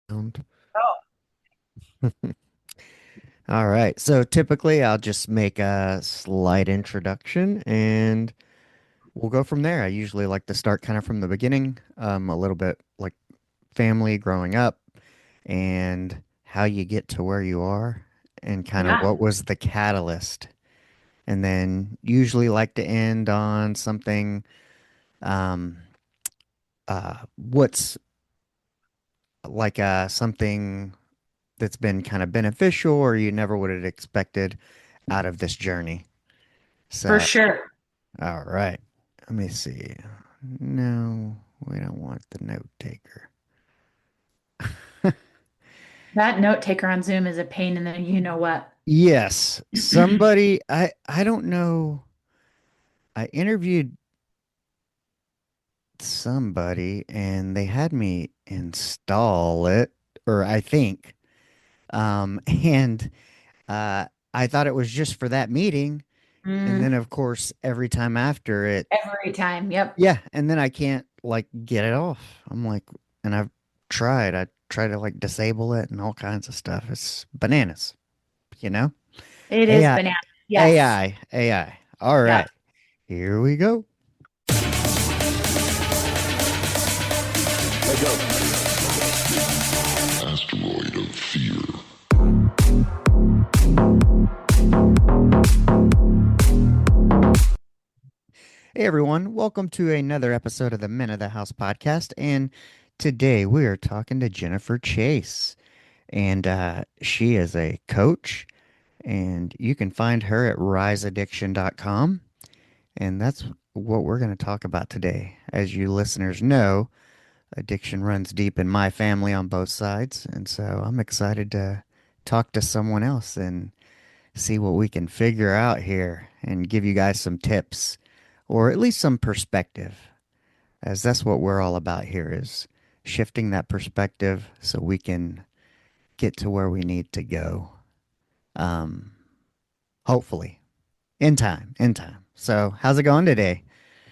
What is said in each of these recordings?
Sound. Oh, All right. So typically I'll just make a slight introduction and we'll go from there. I usually like to start kind of from the beginning, a little bit like family growing up and how you get to where you are and kind of yeah, what was the catalyst. And then usually like to end on something, um, what's like something that's been kind of beneficial or you never would have expected out of this journey. for So, sure. all right. Let me see. No, we don't want the note taker. That note taker on Zoom is a pain in the you know what. Yes, somebody I don't know. I interviewed somebody and they had me install it or I think and I thought it was just for that meeting and then Mm, of course every time after it. every time. Yep. Yeah, and then I can't like get it off. I'm like, and I've tried. I try to like disable it and all kinds of stuff. It's bananas, you know? It is AI, banana. Yes. AI, AI. All Yep. right, here we go. Let go. Asteroid of fear. Hey everyone, welcome to another episode of the Men of the House podcast. And today we are talking to Jennifer Chase, and she is a coach, and you can find her at riseaddiction.com. And that's what we're going to talk about today. As you listeners know, addiction runs deep in my family on both sides. And so I'm excited to talk to someone else and see what we can figure out here and give you guys some tips or at least some perspective, as that's what we're all about here is shifting that perspective so we can get to where we need to go. Um, hopefully in time. So how's it going today?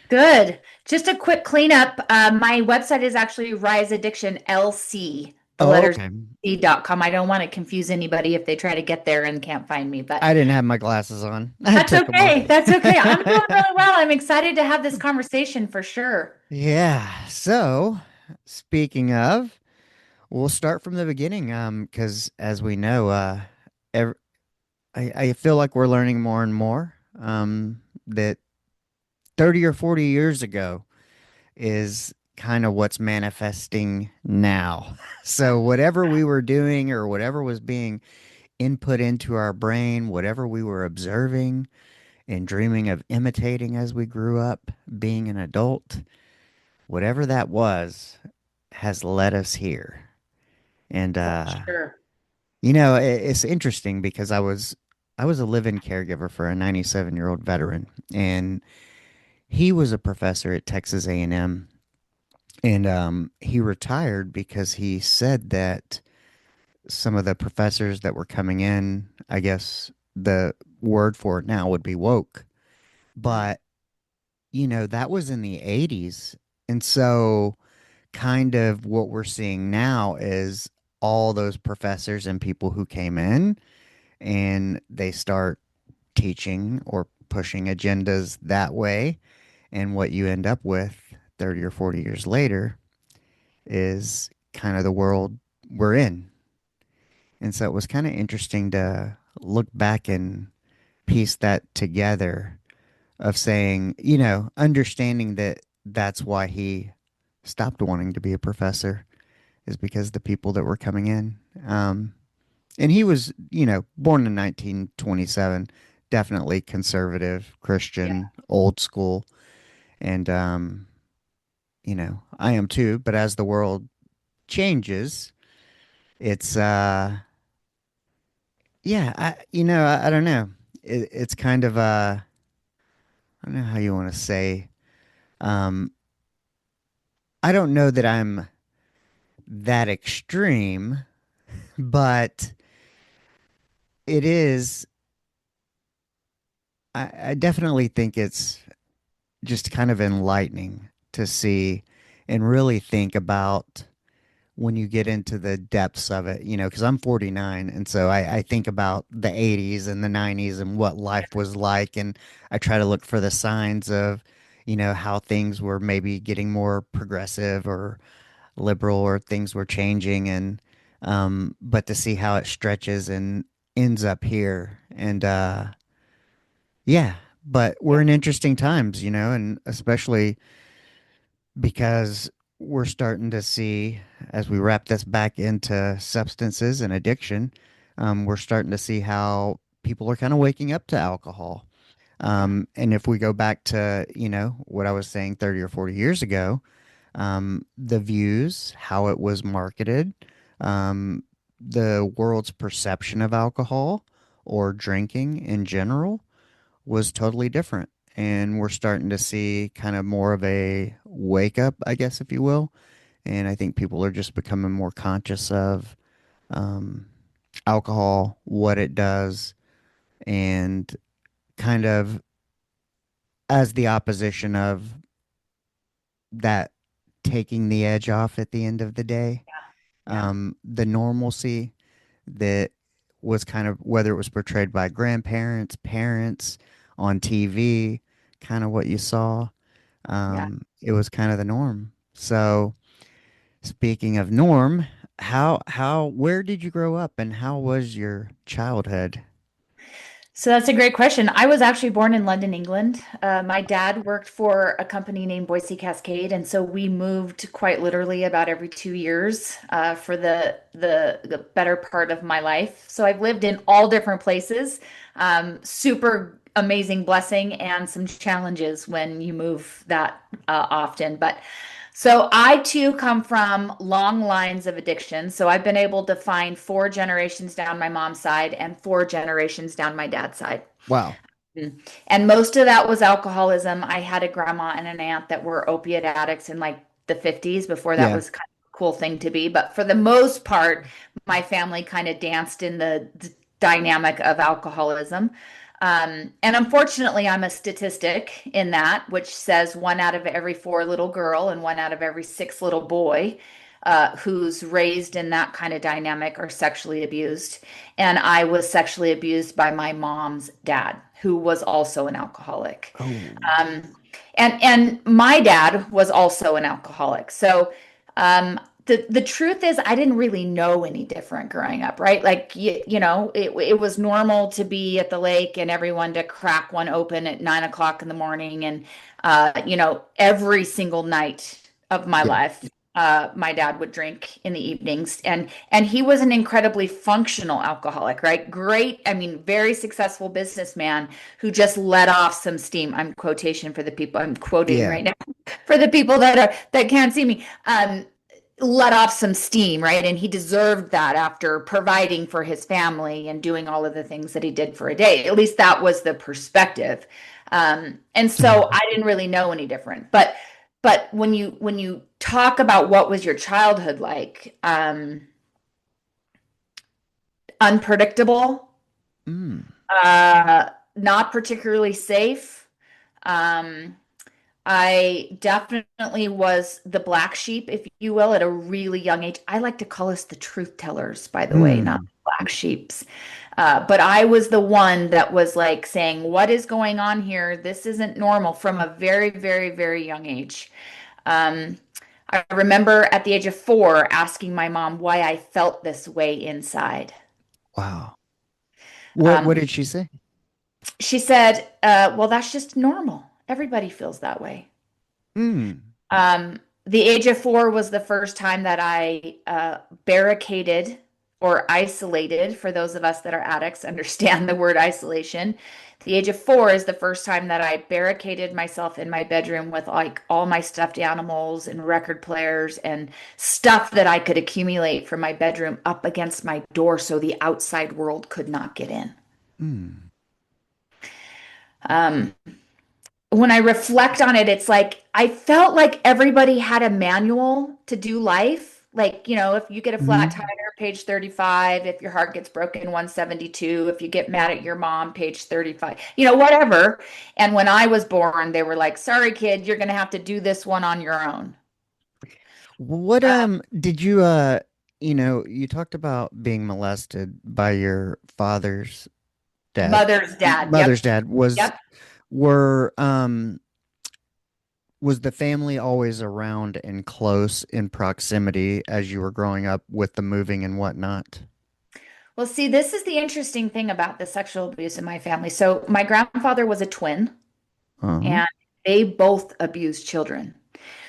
Good. Just a quick cleanup. My website is actually Rise Addiction LC, the Oh, letters okay. C.com. I don't want to confuse anybody if they try to get there and can't find me, but I didn't have my glasses on. I that's took them off. okay. That's okay. I'm doing really well. I'm excited to have this conversation for sure. Yeah. So, speaking of, we'll start from the beginning. Because as we know, ev I feel like we're learning more and more. That 30 or 40 years ago is kind of what's manifesting now. So whatever we were doing or whatever was being input into our brain, whatever we were observing and dreaming of imitating as we grew up, being an adult, whatever that was, has led us here. And For sure. it's interesting because I was a live-in caregiver for a 97-year-old veteran, and he was a professor at Texas A&M, and he retired because he said that some of the professors that were coming in, I guess the word for it now would be woke, Mm, but that was in the 80s. And so kind of what we're seeing now is all those professors and people who came in and they start teaching or pushing agendas that way. And what you end up with 30 or 40 years later is kind of the world we're in. And so it was kind of interesting to look back and piece that together of saying, understanding that that's why he stopped wanting to be a professor is because the people that were coming in. And he was, born in 1927, definitely conservative, yeah, Christian, old school. And, I am too. But as the world changes, it's, yeah, I don't know. It's kind of, I don't know how you want to say, um, I don't know that I'm that extreme, but it is, I definitely think it's just kind of enlightening to see and really think about when you get into the depths of it, because I'm 49. And so I think about the 80s and the 90s and what life was like. And I try to look for the signs of, how things were maybe getting more progressive or liberal or things were changing. And, but to see how it stretches and ends up here. And, yeah, but we're Yeah. in interesting times, and especially because we're starting to see, as we wrap this back into substances and addiction, we're starting to see how people are kind of waking up to alcohol. Yeah. And if we go back to, what I was saying 30 or 40 years ago, the views, how it was marketed, um, the world's perception of alcohol or drinking in general was totally different. And we're starting to see kind of more of a wake up, I guess, if you will. And I think people are just becoming more conscious of um, alcohol, what it does, and kind of as the opposition of that taking the edge off at the end of the day. Yeah. The normalcy that was kind of whether it was portrayed by grandparents, parents on TV, kind of what you saw. Yeah. It was kind of the norm. So speaking of norm, where did you grow up and how was your childhood? So that's a great question. I was actually born in London, England. My dad worked for a company named Boise Cascade, and so we moved quite literally about every 2 years for the better part of my life. So I've lived in all different places. Super amazing blessing and some challenges when you move that often. But so I too come from long lines of addiction. So I've been able to find 4 generations down my mom's side and 4 generations down my dad's side. Wow. Mm. And most of that was alcoholism. I had a grandma and an aunt that were opiate addicts in like the 50s before that Yeah. was kind of a cool thing to be. But for the most part, my family kind of danced in the dynamic of alcoholism. And unfortunately, I'm a statistic in that, which says 1 out of every 4 little girl and 1 out of every 6 little boy who's raised in that kind of dynamic are sexually abused. And I was sexually abused by my mom's dad, who was also an alcoholic. Oh, Um, and my dad was also an alcoholic. So the truth is, I didn't really know any different growing up, right? Like it was normal to be at the lake and everyone to crack one open at 9 o'clock in the morning, and every single night of my yeah. life. My dad would drink in the evenings, and he was an incredibly functional alcoholic, right? Great, I mean, very successful businessman who just let off some steam. I'm quotation for the people I'm quoting Yeah. right now for the people that can't see me. Let off some steam, right? And he deserved that after providing for his family and doing all of the things that he did for a day. At least that was the perspective. And so I didn't really know any different. But when you talk about what was your childhood like, unpredictable, Mm. not particularly safe. Um, I definitely was the black sheep, if you will, at a really young age. I like to call us the truth tellers, by the way, not Mm. black sheeps. But I was the one that was like saying, "What is going on here? This isn't normal," from a very, very, very young age. Um, I remember at the age of 4 asking my mom why I felt this way inside. Wow. What Um, did she say? she said, "Well, that's just normal. Everybody feels that way." Mm. The age of 4 was the first time that I barricaded or isolated. For those of us that are addicts, understand the word isolation. The age of 4 is the first time that I barricaded myself in my bedroom with like all my stuffed animals and record players and stuff that I could accumulate from my bedroom up against my door so the outside world could not get in. Mm. Um, when I reflect on it, it's like I felt like everybody had a manual to do life. Like, if you get a flat tire, Hmm. page 35, if your heart gets broken, 172, if you get mad at your mom, page 35, whatever. And when I was born, they were like, sorry, kid, you're going to have to do this one on your own. What did you you talked about being molested by your father's dad. Mother's dad. Mother's Yep. dad was Yep. were was the family always around and close in proximity as you were growing up with the moving and whatnot? Well, see, this is the interesting thing about the sexual abuse in my family. So, my grandfather was a twin, Uh-huh. and they both abused children.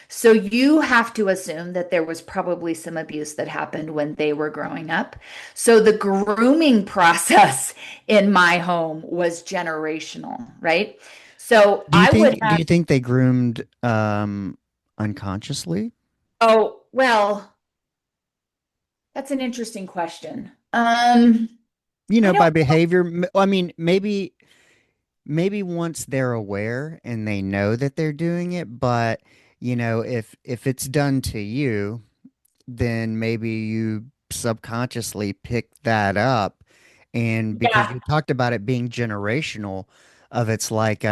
So, you have to assume that there was probably some abuse that happened when they were growing up. So, the grooming process in my home was generational, right? So, I would Do have, you think they groomed unconsciously? oh, well, that's an interesting question. You I know, by don't, behavior. I mean, maybe once they're aware and they know that they're doing it, but if it's done to you, then maybe you subconsciously pick that up. And because yeah, you talked about it being generational, of it's like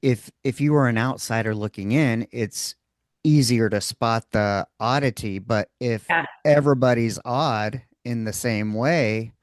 if you were an outsider looking in, it's easier to spot the oddity. But if yeah. everybody's odd in the same way,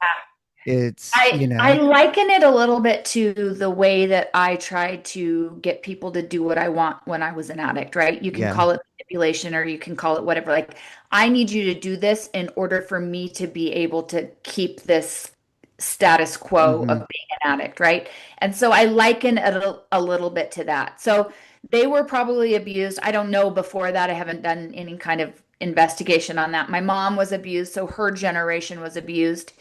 it's, I liken it a little bit to the way that I tried to get people to do what I want when I was an addict, right? You can yeah. call it manipulation or you can call it whatever. Like, I need you to do this in order for me to be able to keep this status quo of Hmm. being an addict, right? And so I liken it a little bit to that. So they were probably abused. I don't know before that. I haven't done any kind of investigation on that. My mom was abused, so her generation was abused.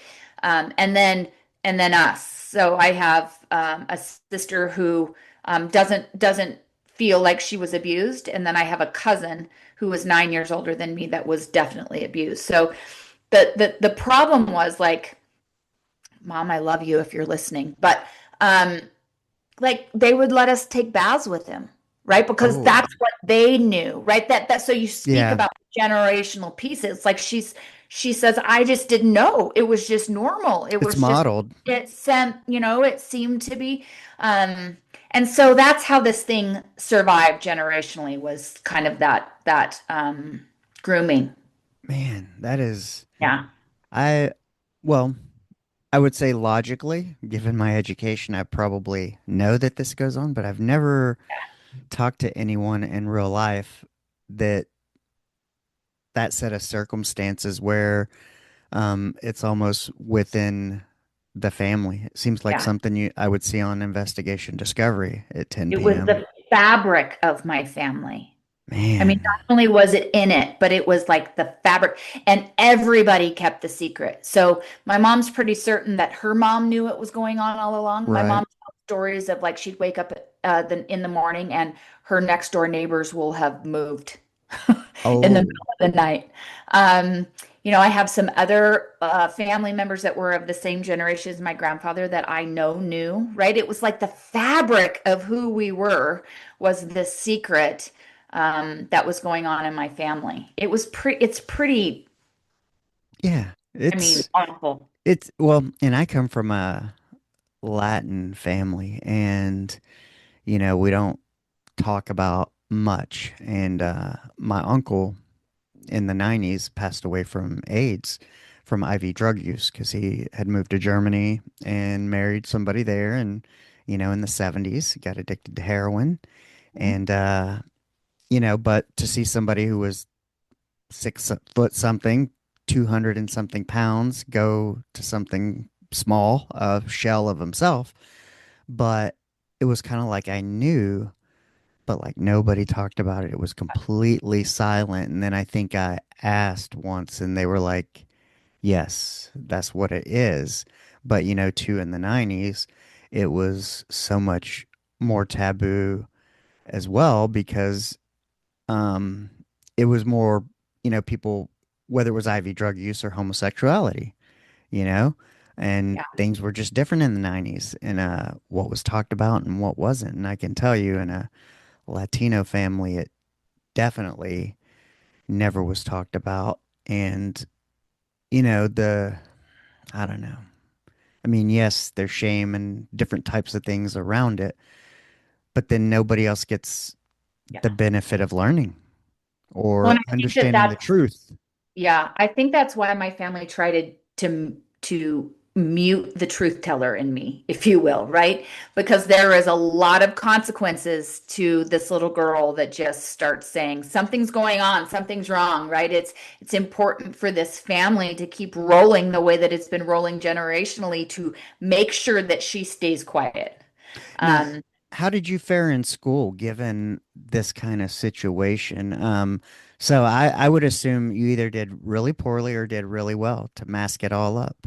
And then us. So I have a sister who doesn't feel like she was abused, and then I have a cousin who was 9 years older than me that was definitely abused. So the problem was like, Mom, I love you if you're listening, but um, like they would let us take baths with him, right? Because Oh, that's what they knew, right? That so you speak yeah. about generational pieces. Like she says, I just didn't know. It was just normal. It It's was just modeled. it sent, it seemed to be. Um, and so that's how this thing survived generationally was kind of that grooming. Man, that is, Yeah. I, well, I would say logically, given my education, I probably know that this goes on, but I've never talked to anyone in real life that that set of circumstances where it's almost within the family. It seems like Yeah. something I would see on Investigation Discovery at It was 10 p.m. the fabric of my family. I mean, Man, not only was it in it, but it was like the fabric, and everybody kept the secret. So my mom's pretty certain that her mom knew what was going on all along. My right? mom tells stories of like she'd wake up in the morning and her next door neighbors will have moved in the Oh, middle of the night. Um, I have some other family members that were of the same generation as my grandfather that I know knew, right? It was like the fabric of who we were was this secret that was going on in my family. It's pretty, yeah. I mean, It's awful. well, and I come from a Latin family, and we don't talk about much. And my uncle in the 90s passed away from AIDS from IV drug use because he had moved to Germany and married somebody there. And, in the 70s, got addicted to heroin. And, but to see somebody who was 6 foot something, 200 and something pounds go to something small, a shell of himself. But it was kind of like I knew, but like nobody talked about it. It was completely silent. And then I think I asked once and they were like, yes, that's what it is. But, too, in the 90s, it was so much more taboo as well because um, it was more, people, whether it was IV drug use or homosexuality, you know, and Yeah, things were just different in the 90s and what was talked about and what wasn't. And I can tell you in a Latino family, it definitely never was talked about. And, I don't know. I mean, yes, there's shame and different types of things around it, but then nobody else gets the yeah. benefit of learning Well, and or I think that understanding the that's truth. Yeah, I think that's why my family tried to mute the truth teller in me, if you will, right? Because there is a lot of consequences to this little girl that just starts saying something's going on, something's wrong, right? It's important for this family to keep rolling the way that it's been rolling generationally to make sure that she stays quiet. Now, Um, how did you fare in school given this kind of situation? So I would assume you either did really poorly or did really well to mask it all up.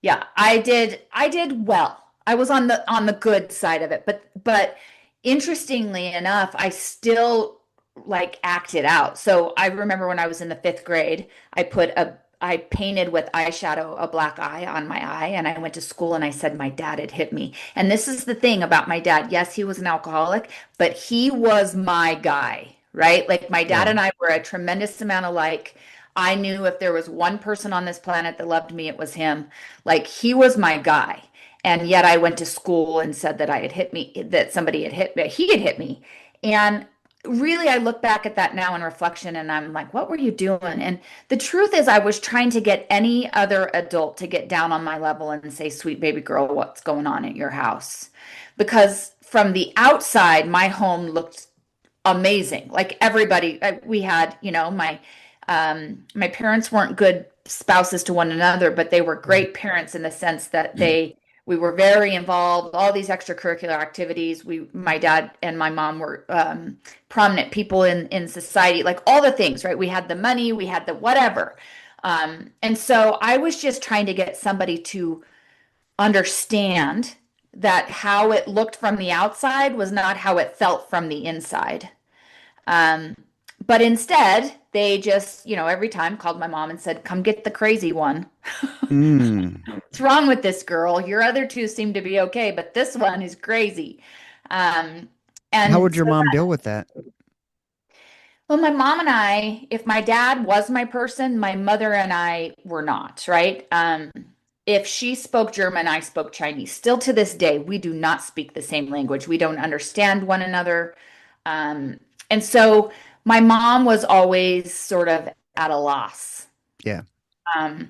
Yeah, I did well. I was on the good side of it, but interestingly enough, I still like acted out. So I remember when I was in the fifth grade, I painted with eyeshadow a black eye on my eye, and I went to school and I said my dad had hit me. And this is the thing about my dad. Yes, he was an alcoholic, but he was my guy, right? Like my dad Yeah. and I were a tremendous amount alike. I knew if there was one person on this planet that loved me, it was him. Like he was my guy. And yet I went to school and said that I had hit me, that somebody had hit me, he had hit me. And really, I look back at that now in reflection and I'm like, what were you doing? And the truth is, I was trying to get any other adult to get down on my level and say, sweet baby girl, what's going on at your house? Because from the outside, my home looked amazing. Like everybody, we had, my parents weren't good spouses to one another, but they were great parents in the sense that we were very involved, all these extracurricular activities. My dad and my mom were prominent people in society, like all the things, right? We had the money, we had the whatever. And so I was just trying to get somebody to understand that how it looked from the outside was not how it felt from the inside. Um, but instead, they just, every time called my mom and said, come get the crazy one. Mm. What's wrong with this girl? Your other two seem to be okay, but this one is crazy. Um, How and would so, your mom deal with that? well, my mom and I, if my dad was my person, my mother and I were not, right? If she spoke German, I spoke Chinese. Still to this day, we do not speak the same language. We don't understand one another. And so my mom was always sort of at a loss. Yeah. Um,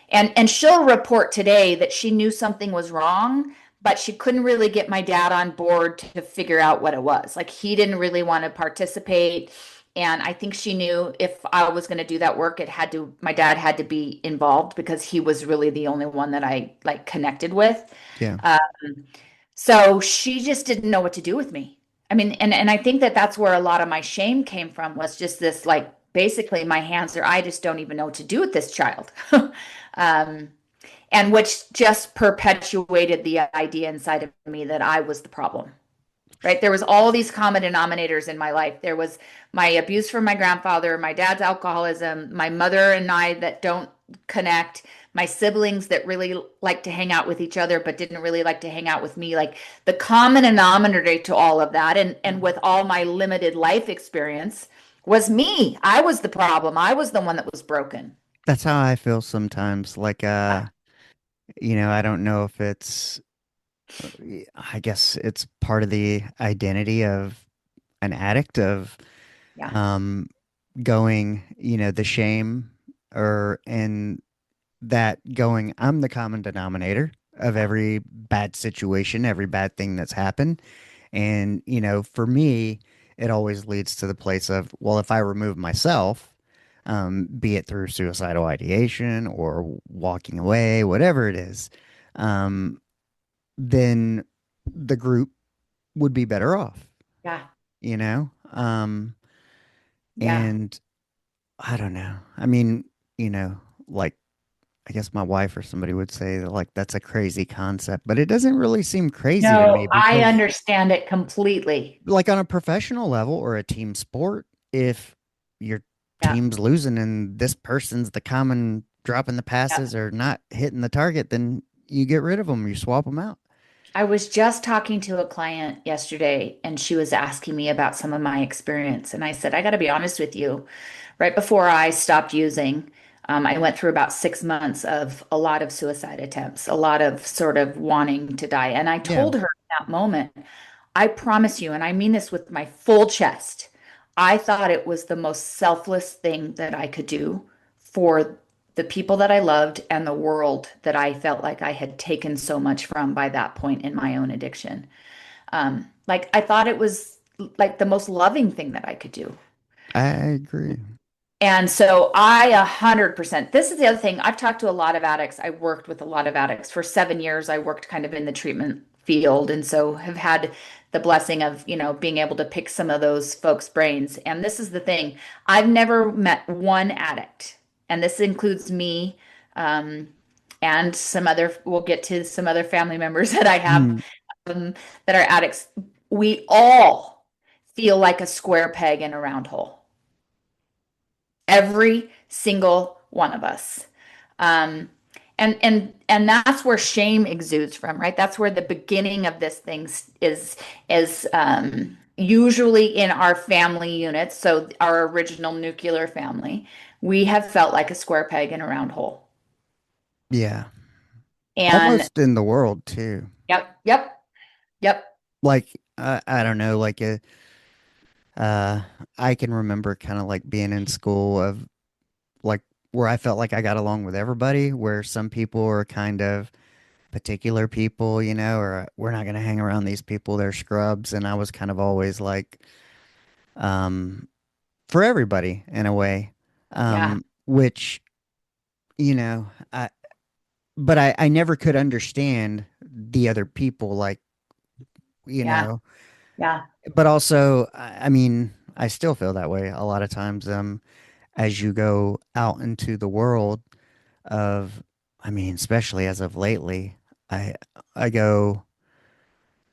and she'll report today that she knew something was wrong, but she couldn't really get my dad on board to figure out what it was. Like he didn't really want to participate. And I think she knew if I was going to do that work, my dad had to be involved because he was really the only one that I like connected with. Yeah. Um, so she just didn't know what to do with me. I mean, and I think that that's where a lot of my shame came from was just this like basically my hands are I just don't even know what to do with this child. Um, and which just perpetuated the idea inside of me that I was the problem. Right? There was all these common denominators in my life. There was my abuse from my grandfather, my dad's alcoholism, my mother and I that don't connect, my siblings that really like to hang out with each other but didn't really like to hang out with me. Like the common denominator to all of that and with all my limited life experience was me. I was the problem. I was the one that was broken. That's how I feel sometimes. Like, I don't know if I guess it's part of the identity of an addict of Yeah. um, going, the shame and that going, I'm the common denominator of Yeah. every bad situation, every bad thing that's happened. And, for me, it always leads to the place of, well, if I remove myself, be it through suicidal ideation or walking away, whatever it is, um, then the group would be better off, Yeah. you know? Yeah. And I don't know. I mean, you know, like I guess my wife or somebody would say that like that's a crazy concept, but it doesn't really seem crazy to me No, I because understand it completely. like on a professional level or a team sport, if your Yeah. team's losing and this person's the common dropping the Yeah. passes or not hitting the target, then you get rid of them, you swap them out. I was just talking to a client yesterday and she was asking me about some of my experience. And I said, I got to be honest with you. Right before I stopped using, I went through about 6 months of a lot of suicide attempts, a lot of sort of wanting to die. And I Yeah. told her in that moment, I promise you, and I mean this with my full chest, I thought it was the most selfless thing that I could do for the people that I loved and the world that I felt like I had taken so much from by that point in my own addiction. Like I thought it was like the most loving thing that I could do. I agree. And so I 100%, this is the other thing. I've talked to a lot of addicts. I worked with a lot of addicts. For 7 years, I worked kind of in the treatment field. And so have had the blessing of, being able to pick some of those folks' brains. And this is the thing. I've never met one addict, and this includes me, um, and we'll get to some other family members that I have Hmm. that are addicts. We all feel like a square peg in a round hole. Every single one of us. Um, and that's where shame exudes from, right? That's where the beginning of this thing is usually in our family units. So our original nuclear family, we have felt like a square peg in a round hole. Yeah. And Almost in the world too. yep, yep, yep, Like I don't know, uh I can remember kind of like being in school of like where I felt like I got along with everybody, where some people are kind of particular people, or we're not going to hang around these people, they're scrubs, and I was kind of always like um for everybody in a way. yeah, Which, I but I never could understand the other people like, you yeah, know, yeah. but also I mean, I still feel that way a lot of times as you go out into the world of, I mean, especially as of lately, I I go,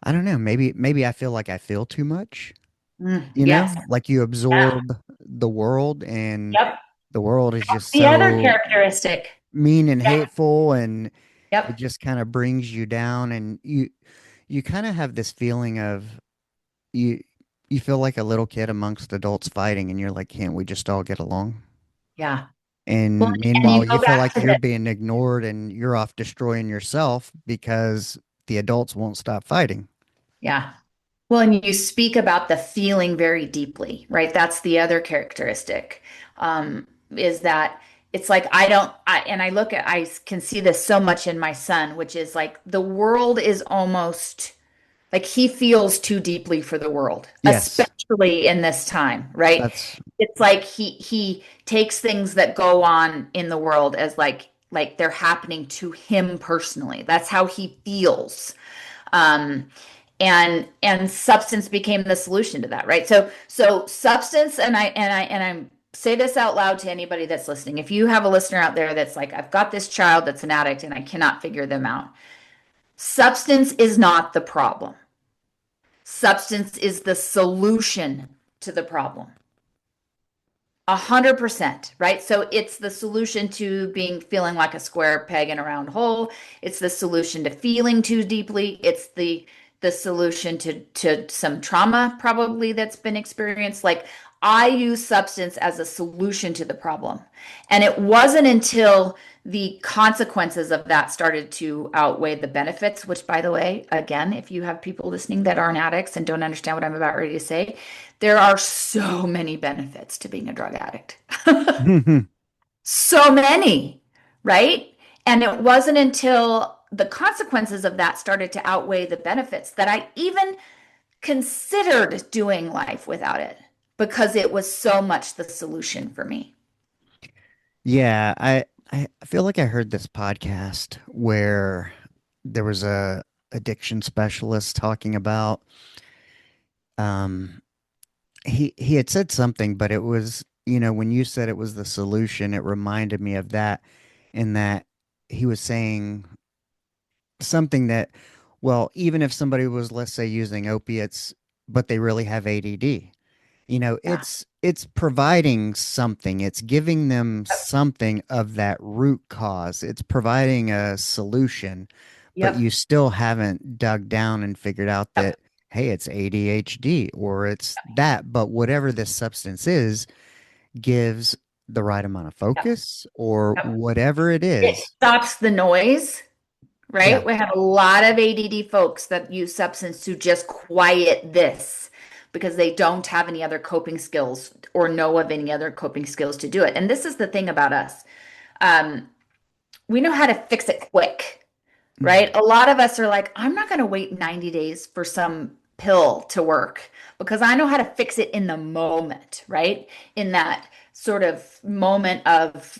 I don't know, maybe I feel like I feel too much, Yes. like you Yeah. absorb the world, and Yep. the world is just The other so characteristic. mean and Yep. hateful, and it Yep. just kind of brings you down, and you kind of have this feeling of you you feel like a little kid amongst adults fighting, and you're like, can't we just all get along? Yeah. Well, And and meanwhile, you you go feel back like to you're the, being ignored and you're off destroying yourself because the adults won't stop fighting. yeah. Well, and you speak about the feeling very deeply, right? That's the other characteristic, is that it's like and I can see this so much in my son, which is like the world is almost like he feels too deeply for the world, Yes, especially in this time, right? that's It's like he takes things that go on in the world as like they're happening to him personally. That's how he feels. Um, and substance became the solution to that, right? So substance, and I say this out loud to anybody that's listening. If you have a listener out there that's like, I've got this child that's an addict and I cannot figure them out. Substance is not the problem. Substance is the solution to the problem. 100%, right? So it's the solution to feeling like a square peg in a round hole. It's the solution to feeling too deeply. It's the solution to some trauma probably that's been experienced. Like I use substance as a solution to the problem. And it wasn't until the consequences of that started to outweigh the benefits, which by the way, again, if you have people listening that aren't addicts and don't understand what I'm about ready to say, there are so many benefits to being a drug addict. So many, right? And it wasn't until the consequences of that started to outweigh the benefits that I even considered doing life without it because it was so much the solution for me. yeah. I feel like I heard this podcast where there was a addiction specialist talking about um he had said something, but it was, when you said it was the solution, it reminded me of that, in that he was saying something that, well, even if somebody was, let's say, using opiates, but they really have ADD, Yeah. it's providing something. It's giving them something of that root cause. It's providing a solution, but Yep. you still haven't dug down and figured out Yep. that, hey, it's ADHD or it's that. But whatever this substance is, gives the right amount of Yep. focus or Yep. whatever it It is. stops the noise, Yeah. right? We have a lot of ADD folks that use substance to just quiet this. because they don't have any other coping skills or know of any other coping skills to do it. And this is the thing about us. Um, we know how to fix it quick, right? Mm. A lot of us are like, I'm not going to wait 90 days for some pill to work because I know how to fix it in the moment, right? In that sort of moment of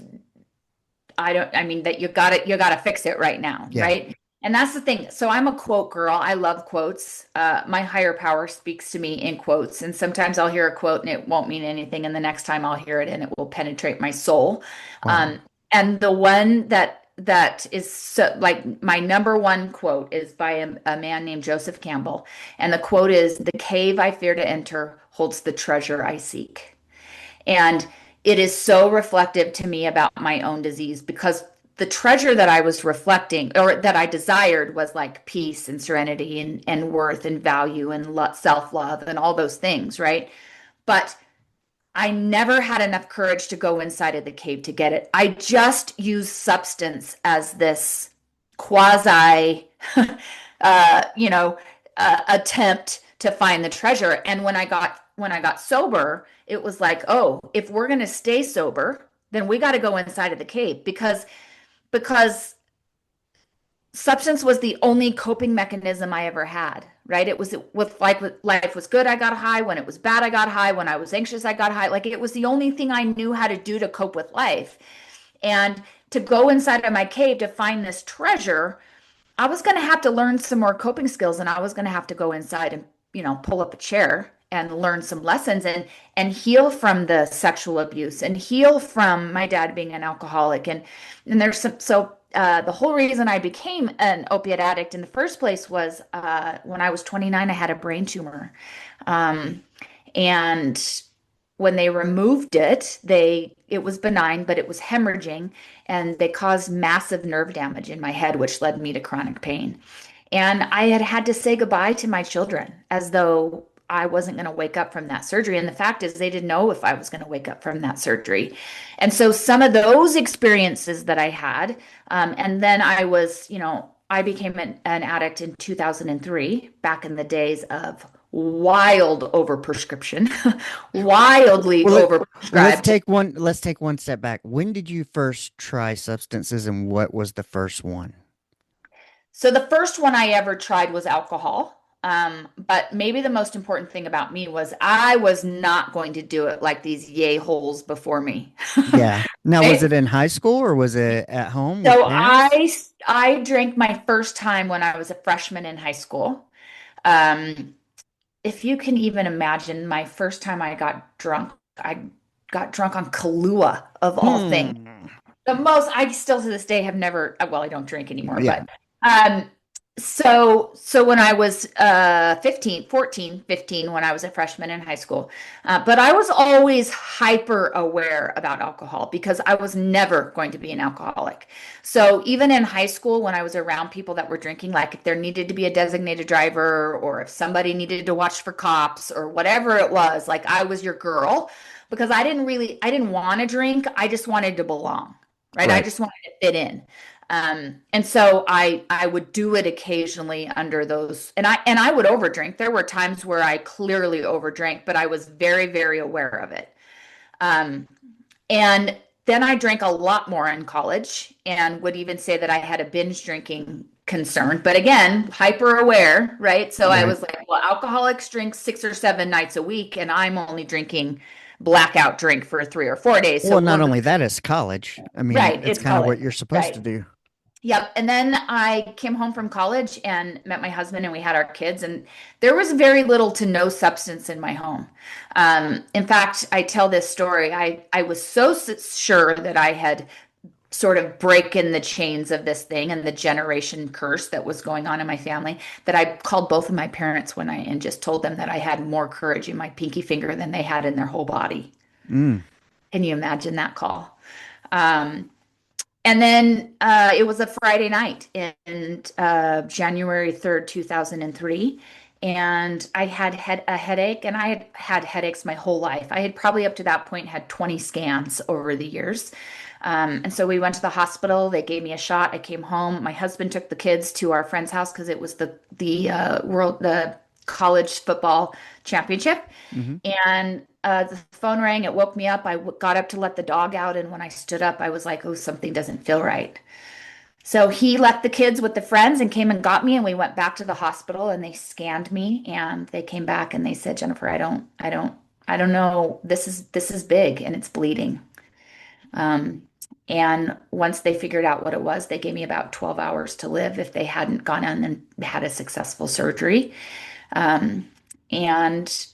I mean that you gotta fix it right now, Yeah. right? And that's the thing. So I'm a quote girl. I love quotes. My higher power speaks to me in quotes. And sometimes I'll hear a quote and it won't mean anything. And the next time I'll hear it and it will penetrate my soul. Wow. Um, and the one that is so, like my number one quote is by a man named Joseph Campbell. And the quote is, "The cave I fear to enter holds the treasure I seek." And it is so reflective to me about my own disease because the treasure that I was reflecting or that I desired was like peace and serenity and worth and value and self-love and all those things, right? But I never had enough courage to go inside of the cave to get it. I just used substance as this quasi, you know, attempt to find the treasure. And when I got sober, it was like, oh, if we're going to stay sober, then we got to go inside of the cave because substance was the only coping mechanism I ever had, right? It was with like when life was good, I got high. When it was bad, I got high. When I was anxious, I got high. Like it was the only thing I knew how to do to cope with life. And to go inside of my cave to find this treasure, I was going to have to learn some more coping skills and I was going to have to go inside and, pull up a chair and learn some lessons and heal from the sexual abuse and heal from my dad being an alcoholic and there's some the whole reason I became an opiate addict in the first place was when I was 29 I had a brain tumor. Um, and when they removed it, it was benign, but it was hemorrhaging, and they caused massive nerve damage in my head, which led me to chronic pain. And I had had to say goodbye to my children as though I wasn't going to wake up from that surgery. And the fact is, they didn't know if I was going to wake up from that surgery. And so some of those experiences that I had, and then I became an addict in 2003, back in the days of wild overprescription, wildly Well, overprescribed. let's take one step back. When did you first try substances and what was the first one? So the first one I ever tried was alcohol. But maybe the most important thing about me was I was not going to do it like these yay holes before me. Yeah. Now, was Right? it in high school or was it at home with So parents? I drank my first time when I was a freshman in high school. Um, if you can even imagine, my first time I got drunk on Kahlua of all things. Hmm. The most I still to this day have never well, I don't drink anymore, Yeah. but um so when I was 15, 14, 15, when I was a freshman in high school, but I was always hyper aware about alcohol because I was never going to be an alcoholic. So even in high school, when I was around people that were drinking, like if there needed to be a designated driver or if somebody needed to watch for cops or whatever it was, like I was your girl because I didn't want to drink. I just wanted to belong, right? I Right. just wanted to fit in. And so I would do it occasionally under those, and I would overdrink. There were times where I clearly overdrank, but I was very, very aware of it. Um, and then I drank a lot more in college and would even say that I had a binge drinking concern. But again, hyper aware, right? So I Right. was like, well, alcoholics drink 6 or 7 nights a week, and I'm only drinking blackout drink for 3 or 4 days. So Well, not we're only that, it's college. I mean, right. it's It's kind of college. what you're supposed to Right. do. Yep. And then I came home from college and met my husband, and we had our kids, and there was very little to no substance in my home. In fact, I tell this story. I was so sure that I had sort of breaking the chains of this thing and the generation curse that was going on in my family that I called both of my parents one night and just told them that I had more courage in my pinky finger than they had in their whole body. Mm. Can you imagine that call? Um, and then it was a Friday night in January 3rd, 2003. And I had a headache, and I had had headaches my whole life. I had probably up to that point had 20 scans over the years. And so we went to the hospital. They gave me a shot. I came home. My husband took the kids to our friend's house because it was the college football championship. Mm-hmm. And the phone rang. It woke me up. Got up to let the dog out. And when I stood up, I was like, oh, something doesn't feel right. So he left the kids with the friends and came and got me. And we went back to the hospital and they scanned me. And they came back and they said, Jennifer, I don't know. This is big and it's bleeding. Um, and once they figured out what it was, they gave me about 12 hours to live if they hadn't gone in and had a successful surgery. Um, and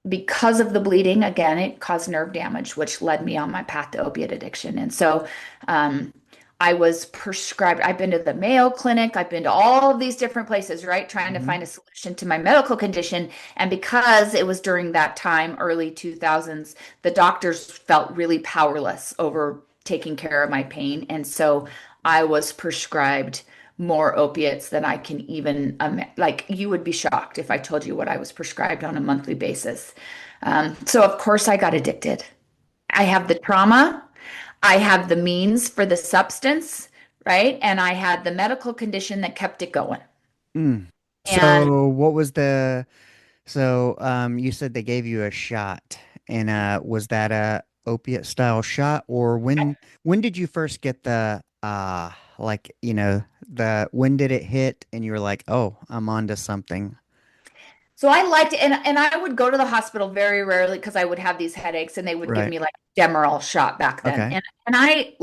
because of the bleeding, again, it caused nerve damage, which led me on my path to opiate addiction. And so um, I was prescribed, I've been to the Mayo Clinic, I've been to all of these different places, right, trying to Mm-hmm. find a solution to my medical condition. And because it was during that time, early 2000s, the doctors felt really powerless over taking care of my pain. And so I was prescribed more opiates than I can even like you would be shocked if I told you what I was prescribed on a monthly basis. So of course I got addicted. I have the trauma, I have the means for the substance, right? And I had the medical condition that kept it going. Mm. And So you said they gave you a shot, and was that a opiate style shot, or when did you first get the like, the when did it hit and you were like, "Oh, I'm onto something." so I liked it, and I would go to the hospital very rarely because I would have these headaches, and they would give Right. me like Demerol shot back then. Okay. And I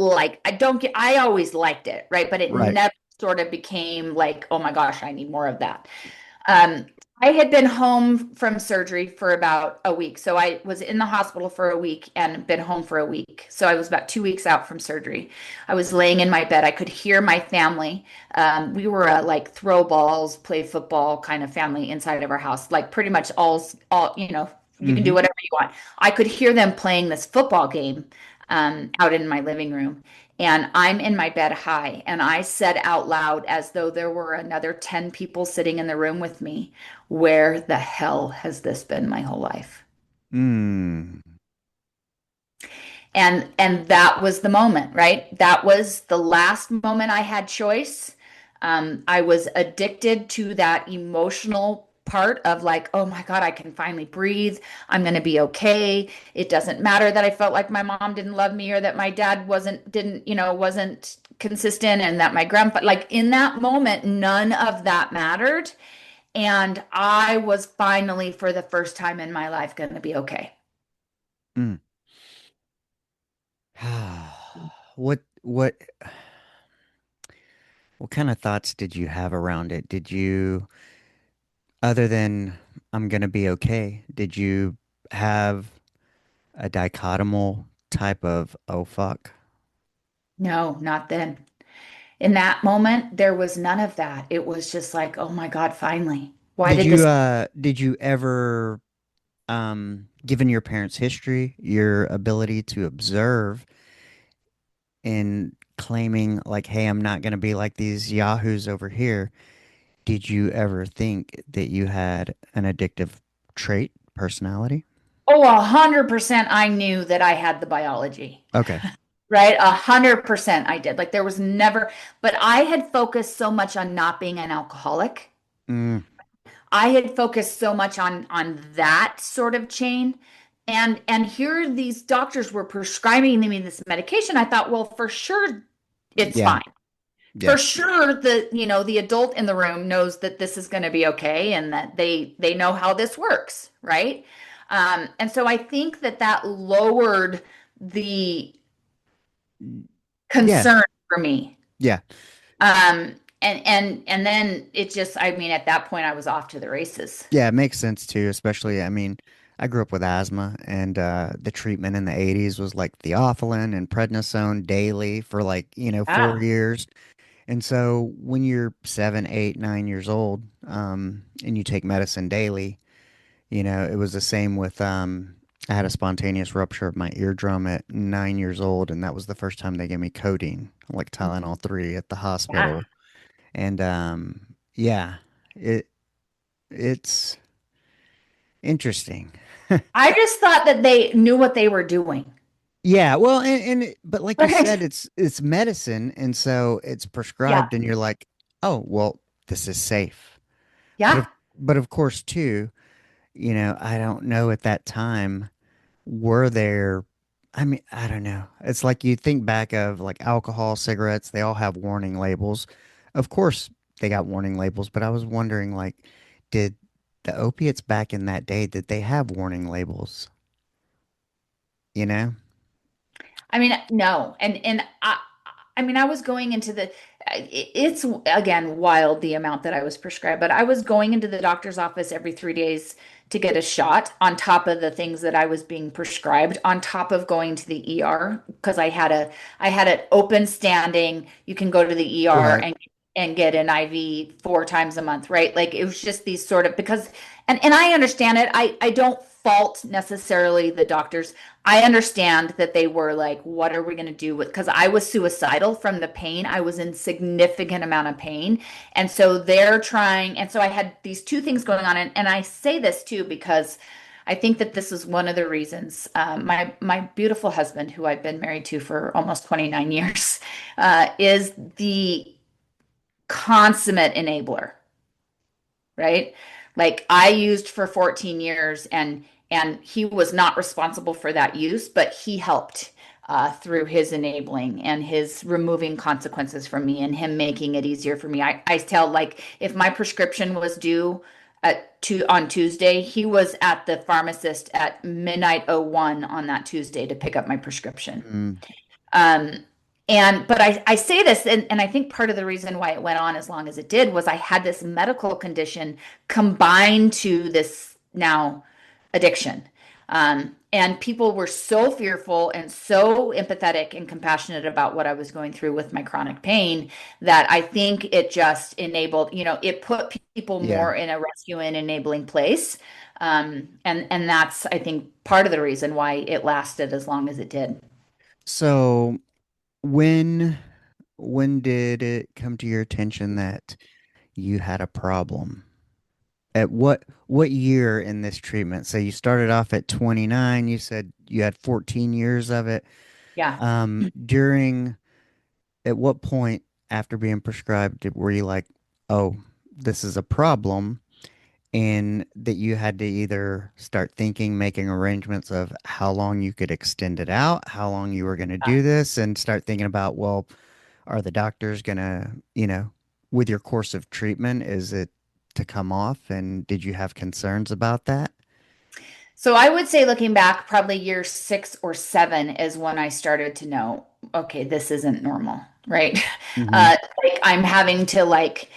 don't get I always liked it, right? But it Right. never sort of became like, oh my gosh, I need more of that. Um, I had been home from surgery for about a week. So I was in the hospital for a week and been home for a week. So I was about 2 weeks out from surgery. I was laying in my bed. I could hear my family. We were a like throw balls, play football kind of family inside of our house. Like pretty much all, you can do Mm-hmm. whatever you want. I could hear them playing this football game out in my living room. And I'm in my bed high, and I said out loud, as though there were another 10 people sitting in the room with me, where the hell has this been my whole life? Mm. And that was the moment, right? That was the last moment I had choice. I was addicted to that emotional part of like, oh my God, I can finally breathe. I'm going to be okay. It doesn't matter that I felt like my mom didn't love me or that my dad wasn't consistent and that my grandpa, like in that moment, none of that mattered. And I was finally, for the first time in my life, going to be okay. Mm. What what kind of thoughts did you have around it? Did you, other than I'm gonna be okay, did you have a dichotomal type of oh fuck? No, not then. In that moment, there was none of that. It was just like, oh my God, finally. Why Did did you this? did you ever given your parents' history, your ability to observe and claiming like, hey, I'm not gonna be like these yahoos over here, did you ever think that you had an addictive trait, personality? Oh, 100% I knew that I had the biology, Okay. right? 100% I did. Like there was never, but I had focused so much on not being an alcoholic. Mm, I had focused so much on that sort of chain. And here these doctors were prescribing me this medication. I thought, well, for sure it's yeah. fine. Yeah. For sure the adult in the room knows that this is going to be okay and that they know how this works, right? And so I think that lowered the Yeah. concern for me. Yeah. And then it just, I mean, at that point I was off to the races. Yeah, it makes sense too, especially I mean, I grew up with asthma and the treatment in the 80s was like theophylline and prednisone daily for like, 4 years. And so when you're 7, 8, 9 years old, and you take medicine daily, it was the same with I had a spontaneous rupture of my eardrum at 9 years old, and that was the first time they gave me codeine, like Mhm. Tylenol 3 at the Yeah. hospital. And yeah, it it's interesting. I just thought that they knew what they were doing. Yeah, well, but like you Right? said, it's medicine, and so it's Yeah. prescribed, and you're like, oh, well, this is safe. But Yeah. but of course, too, I don't know at that time, were there, I mean, I don't know. It's like you think back of like alcohol, cigarettes, they all have warning labels. Of course, they got warning labels, but I was wondering, like, did the opiates back in that day, did they have warning labels? You know? I mean, no. I mean, I was going into it's again wild the amount that I was prescribed, but I was going into the doctor's office every 3 days to get a shot on top of the things that I was being prescribed, on top of going to the ER because I had an open standing, you can go to the ER Right. and get an IV 4 times a month, right? Like it was just these sort of because and I understand it. I don't fault necessarily the doctors. I understand that they were like, what are we going to do with, because I was suicidal from the pain. I was in significant amount of pain. And so they're trying, and so I had these two things going on. And I say this too because I think that this is one of the reasons. My beautiful husband, who I've been married to for almost 29 years, is the consummate enabler, right? Like I used for 14 years and he was not responsible for that use, but he helped through his enabling and his removing consequences from me and him making it easier for me. I tell like if my prescription was due on Tuesday, he was at the pharmacist at midnight 01 on that Tuesday to pick up my prescription. Mm, Um, but I say this, and I think part of the reason why it went on as long as it did was I had this medical condition combined to this now addiction. And people were so fearful and so empathetic and compassionate about what I was going through with my chronic pain that I think it just enabled, it put people yeah. more in a rescue and enabling place. And that's, I think, part of the reason why it lasted as long as it did. So when when did it come to your attention that you had a problem? At what year in this treatment? So you started off at 29, you said you had 14 years of it. Yeah. During at what point after being prescribed were you like, "Oh, this is a problem," and that you had to either start thinking, making arrangements of how long you could extend it out, how long you were going to do this, and start thinking about, well, are the doctors going to, with your course of treatment, is it to come off? And did you have concerns about that? So I would say looking back, probably year 6 or 7 is when I started to know, okay, this isn't normal, right? Mm-hmm. Like I'm having to like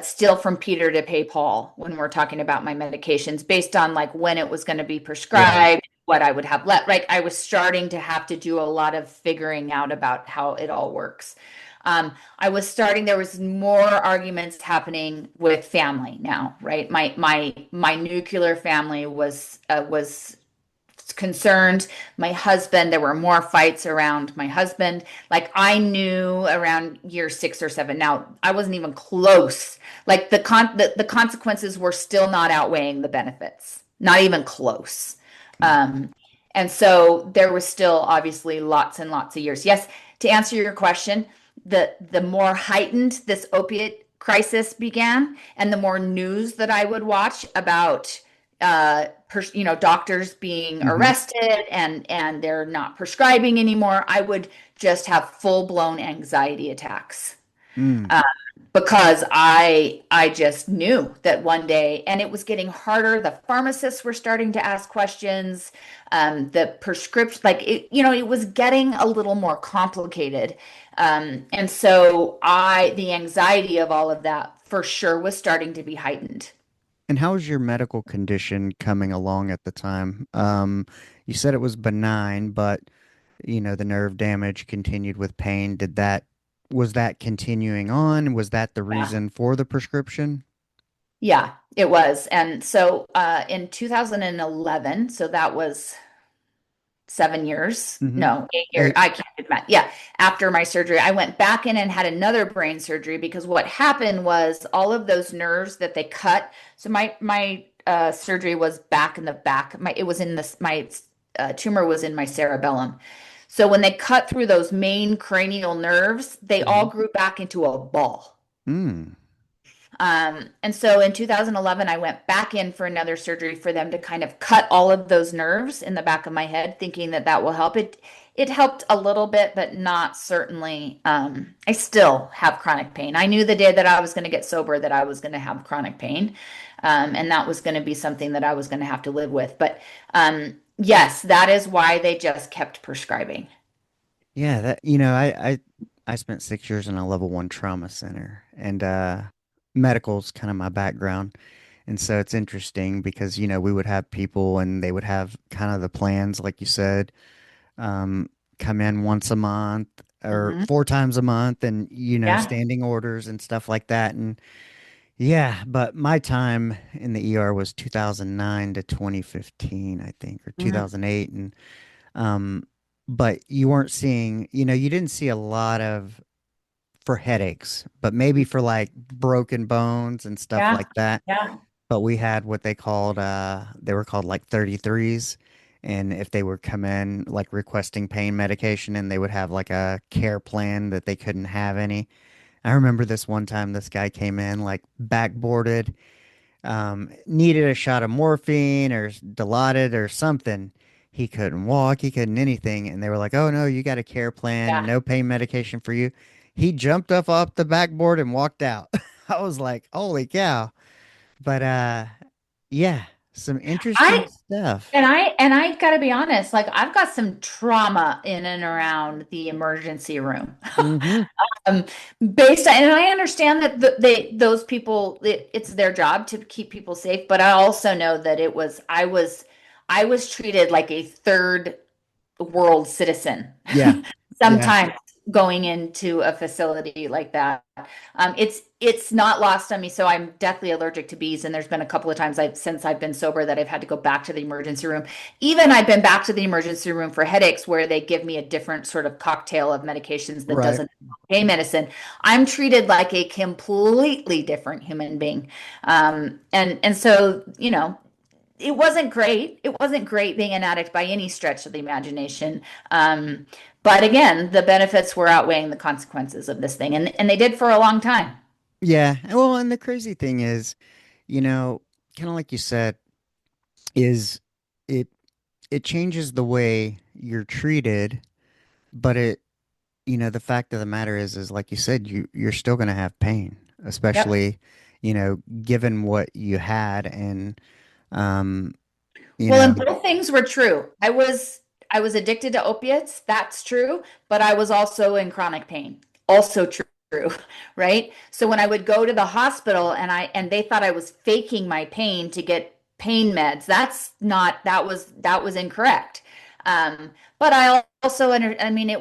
steal from Peter to pay Paul when we're talking about my medications based on like when it was going to be Right. prescribed, what I would have left. Like I was starting to have to do a lot of figuring out about how it all works. I was starting, there was more arguments happening with family now, right? My nuclear family was concerned. My husband, there were more fights around my husband. Like I knew around year 6 or 7. Now I wasn't even close. Like the consequences were still not outweighing the benefits, not even close. Um, and so there was still obviously lots and lots of years. Yes, to answer your question, the more heightened this opiate crisis began, and the more news that I would watch about doctors being Mm-hmm. arrested and they're not prescribing anymore, I would just have full-blown anxiety attacks Mm. uh, because I just knew that one day, and it was getting harder. The pharmacists were starting to ask questions. The prescription, like it was getting a little more complicated. And so the anxiety of all of that for sure was starting to be heightened. And how was your medical condition coming along at the time? You said it was benign, but the nerve damage continued with pain. Was that continuing on? Was that the Yeah. reason for the prescription? Yeah, it was. And so in 2011, so that was 7 years, Mm-hmm. no, 8 years, I can't do the math. Yeah, after my surgery, I went back in and had another brain surgery because what happened was all of those nerves that they cut. So my surgery was back in the back. It was in this my tumor was in my cerebellum. So when they cut through those main cranial nerves, they all Mm-hmm. grew back into a ball. Mm. And so in 2011, I went back in for another surgery for them to kind of cut all of those nerves in the back of my head, thinking that that will help. It helped a little bit, but not certainly. I still have chronic pain. I knew the day that I was going to get sober that I was going to have chronic pain, and that was going to be something that I was going to have to live with. But yes, that is why they just kept prescribing. Yeah, I spent 6 years in a level one trauma center, and medical's kind of my background. And so it's interesting because, we would have people and they would have kind of the plans, like you said, um, come in once a month or Hmm. 4 times a month and, Yeah. standing orders and stuff like that. And yeah, but my time in the ER was 2009 to 2015, I think, or Mhm. 2008. And, um, but you weren't seeing, you didn't see a lot of for headaches, but maybe for like broken bones and stuff Yeah. like that. Yeah. But we had what they were called like 33s. And if they would come in like requesting pain medication and they would have like a care plan that they couldn't have any. I remember this one time this guy came in like backboarded, needed a shot of morphine or Dilaudid or something. He couldn't walk, he couldn't anything. And they were like, oh no, you got a care plan, Yeah. no pain medication for you. He jumped up off the backboard and walked out. I was like, holy cow. But yeah, some interesting I stuff. and I gotta be honest, like I've got some trauma in and around the emergency room. Hmm. Um, and I understand that those people, it's their job to keep people safe, but I also know that I was treated like a third world citizen Yeah. Yeah. sometimes going into a facility like that. It's not lost on me. So I'm deathly allergic to bees, and there's been a couple of times since I've been sober that I've had to go back to the emergency room. Even I've been back to the emergency room for headaches where they give me a different sort of cocktail of medications that Right. doesn't pain medicine. I'm treated like a completely different human being. And so, it wasn't great. It wasn't great being an addict by any stretch of the imagination. Um, but again, the benefits were outweighing the consequences of this thing, and they did for a long time. Yeah. Well, and the crazy thing is, you know, kind of like you said, is it it changes the way you're treated, but the fact of the matter is like you said, you're still going to have pain, Yep. especially, given what you had and um, you Well, know, and both things were true. I was addicted to opiates, that's true, but I was also in chronic pain. Also true, right? So when I would go to the hospital and they thought I was faking my pain to get pain meds, that was incorrect. But I also I mean it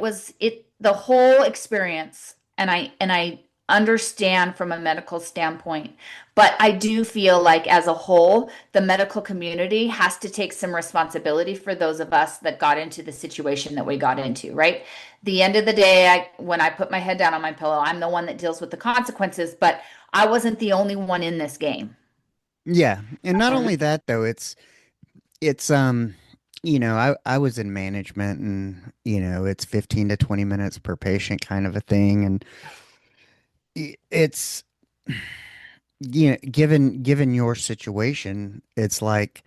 the whole experience, and I understand from a medical standpoint, but I do feel like as a whole, the medical community has to take some responsibility for those of us that got into the situation that we got into, right? The end of the day, when I put my head down on my pillow, I'm the one that deals with the consequences, but I wasn't the only one in this game. yeah. And not Um, only that though, it's I was in management and it's 15 to 20 minutes per patient kind of a thing and it's given your situation, it's like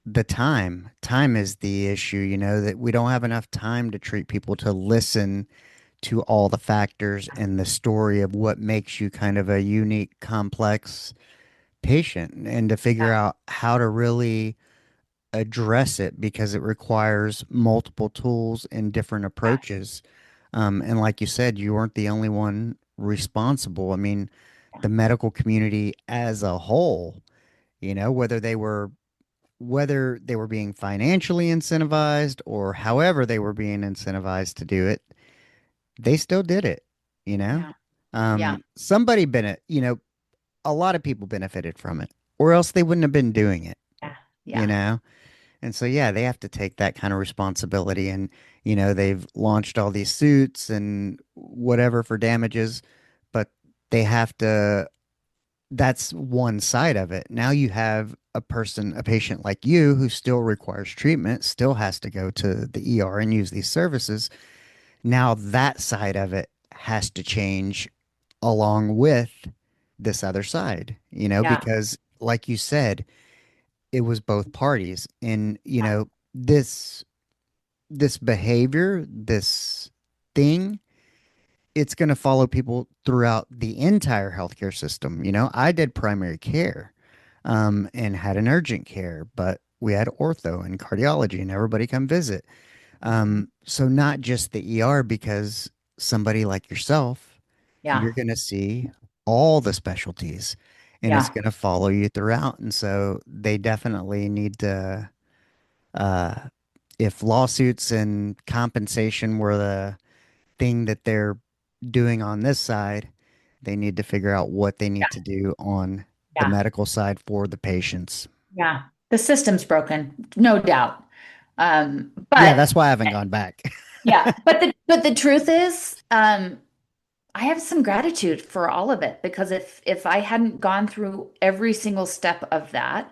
the time is the issue, that we don't have enough time to treat people to listen to all the factors and the story of what makes you kind of a unique, complex patient and to figure yeah, out how to really address it because it requires multiple tools and different yeah, approaches. And like you said, you weren't the only one responsible. I mean, yeah, the medical community as a whole, whether they were being financially incentivized or however they were being incentivized to do it, they still did it, you know? yeah, yeah, Somebody a lot of people benefited from it, or else they wouldn't have been doing it, yeah, you yeah. know? And so, yeah, they have to take that kind of responsibility. And, they've launched all these suits and whatever for damages, but they have to, that's one side of it. Now you have a patient like you who still requires treatment, still has to go to the ER and use these services. Now that side of it has to change along with this other side, Yeah. because like you said, it was both parties. And, Yeah. this behavior, this thing, it's going to follow people throughout the entire healthcare system. I did primary care, and had an urgent care, but we had ortho and cardiology and everybody come visit. So not just the ER, because somebody like yourself, you're Yeah. going to see all the specialties and it's Yeah. going to follow you throughout. And so they definitely need to, uh, if lawsuits and compensation were the thing that they're doing on this side, they need to figure out what they need to do on the Yeah. medical side for the patients. Yeah. The system's broken, no doubt. Yeah, But that's why I haven't gone back. yeah, but the truth is, I have some gratitude for all of it because if I hadn't gone through every single step of that,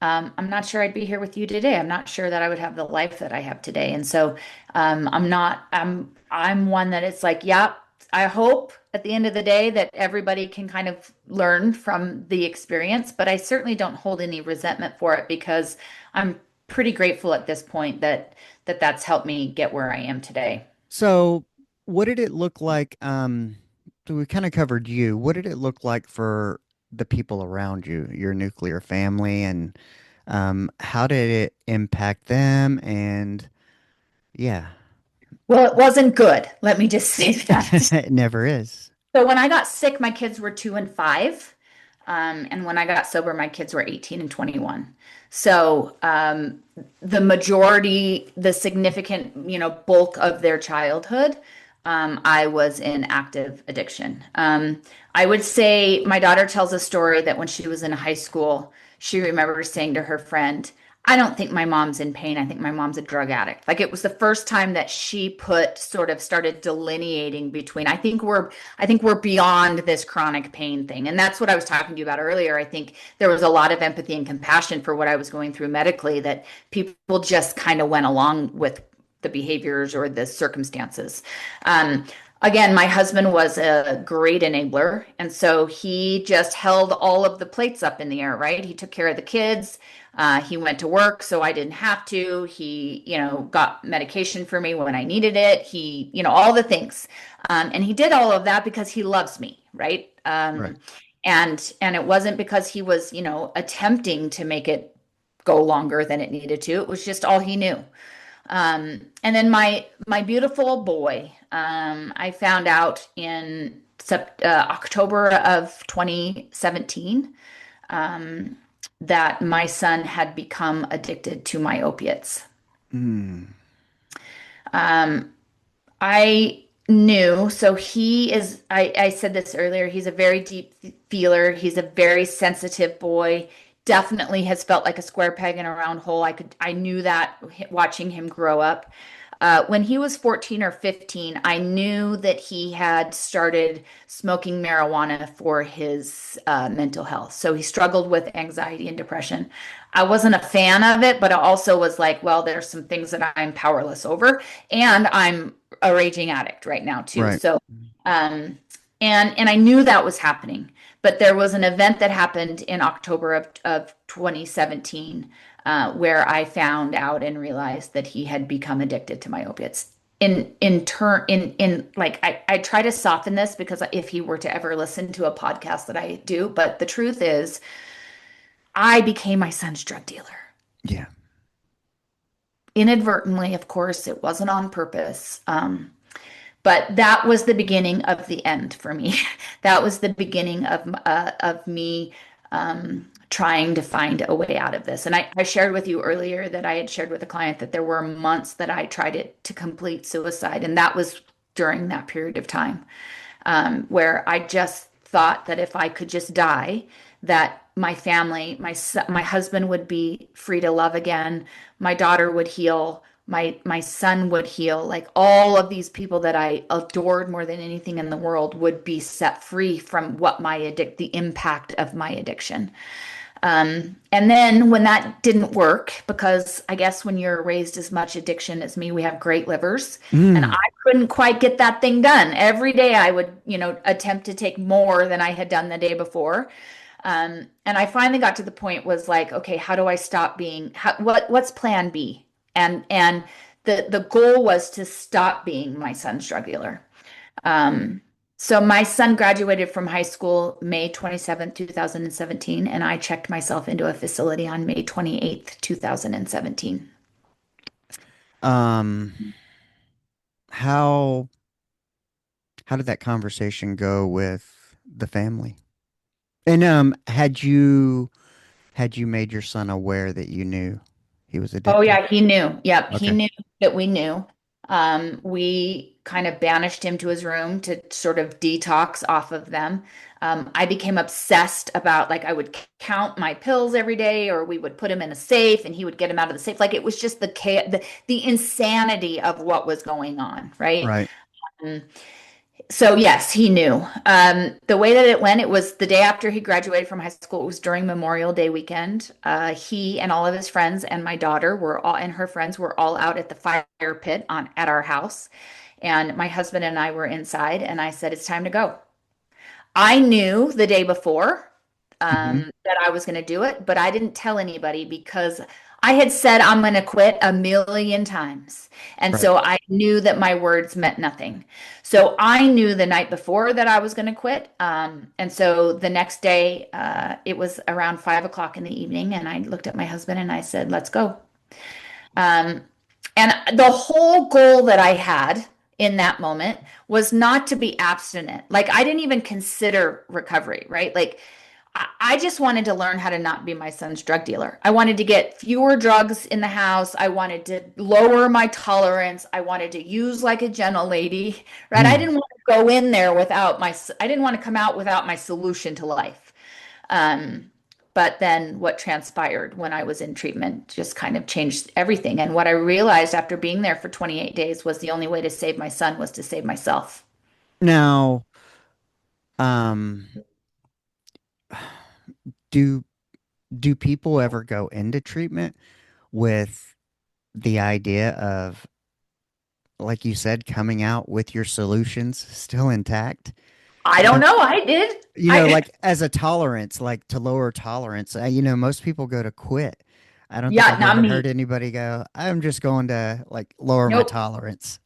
I'm not sure I'd be here with you today. I'm not sure that I would have the life that I have today. And so, I'm not, I'm one that it's like, yeah, I hope at the end of the day that everybody can kind of learn from the experience, but I certainly don't hold any resentment for it because I'm pretty grateful at this point that's helped me get where I am today. So, what did it look like? So we kind of covered you. What did it look like for the people around you, your nuclear family, and how did it impact them? And yeah, Well, it wasn't good. Let me just say that. it never is. So when I got sick, my kids were 2 and 5. And when I got sober, my kids were 18 and 21. So the majority, the significant, bulk of their childhood, I was in active addiction. I would say my daughter tells a story that when she was in high school, she remembers saying to her friend, I don't think my mom's in pain. I think my mom's a drug addict. Like it was the first time that she sort of started delineating between, I think we're beyond this chronic pain thing. And that's what I was talking to you about earlier. I think there was a lot of empathy and compassion for what I was going through medically that people just kind of went along with the behaviors or the circumstances. Um, Again, my husband was a great enabler. And so he just held all of the plates up in the air, right? He took care of the kids. He went to work, so I didn't have to. He, got medication for me when I needed it. He, all the things. And he did all of that because he loves me, right? Right. And it wasn't because he was, attempting to make it go longer than it needed to. It was just all he knew. And then my beautiful boy, I found out in October of 2017 that my son had become addicted to my opiates. Mm. I knew, so he is, I said this earlier, he's a very deep feeler. He's a very sensitive boy. Definitely has felt like a square peg in a round hole. I knew that watching him grow up. When he was 14 or 15, I knew that he had started smoking marijuana for his mental health. So he struggled with anxiety and depression. I wasn't a fan of it, but I also was like, well, there's some things that I'm powerless over, and I'm a raging addict right now too. Right. So, um, and I knew that was happening, but there was an event that happened in October of 2017 where I found out and realized that he had become addicted to my opiates. In like I try to soften this because if he were to ever listen to a podcast that I do, but the truth is I became my son's drug dealer. Yeah. Inadvertently, of course, it wasn't on purpose. But that was the beginning of the end for me. That was the beginning of me trying to find a way out of this. And I shared with you earlier that I had shared with a client that there were months that I tried to complete suicide, and that was during that period of time where I just thought that if I could just die, that my family, my husband would be free to love again, my daughter would heal, my son would heal, like all of these people that I adored more than anything in the world would be set free from the impact of my addiction. And then when that didn't work, because I guess when you're raised as much addiction as me, we have great livers, and I Mm. couldn't quite get that thing done. Every day I would, attempt to take more than I had done the day before. And I finally got to the point was like, okay, how do I stop being, what's plan B? And the goal was to stop being my son's drug dealer. Um, so my son graduated from high school May 27th, 2017, and I checked myself into a facility on May 28th, 2017. Um, how how did that conversation go with the family? And had you made your son aware that you knew he was Oh addicted? yeah, he knew. Yep, he Okay. knew that we knew. We kind of banished him to his room to sort of detox off of them. I became obsessed about like I would count my pills every day, or we would put him in a safe, and he would get them out of the safe. Like it was just the insanity of what was going on, right? Right. So yes, he knew. The way that it went, it was the day after he graduated from high school. It was during Memorial Day weekend. He and all of his friends and my daughter were all and her friends were all out at the fire pit on at our house, and my husband and I were inside. And I said, "It's time to go." I knew the day before Hmm. that I was going to do it, but I didn't tell anybody because I had said I'm going to quit a million times. And Right. so I knew that my words meant nothing. So I knew the night before that I was going to quit. And so the next day, it was around 5 o'clock in the evening, and I looked at my husband and I said, "Let's go." Um, and the whole goal that I had in that moment was not to be abstinent. Like I didn't even consider recovery, right? Like I just wanted to learn how to not be my son's drug dealer. I wanted to get fewer drugs in the house. I wanted to lower my tolerance. I wanted to use like a gentle lady, right? I Hmm. didn't want to go in there without I didn't want to come out without my solution to life. Um, but then what transpired when I was in treatment just kind of changed everything. And what I realized after being there for 28 days was the only way to save my son was to save myself. Now, um, do do people ever go into treatment with the idea of, like you said, coming out with your solutions still intact? I don't know. I did. I Like as a tolerance, like to lower tolerance. Most people go to quit. I don't think Yeah, I've not ever heard me. anybody go, I'm just going to like lower my Nope. tolerance.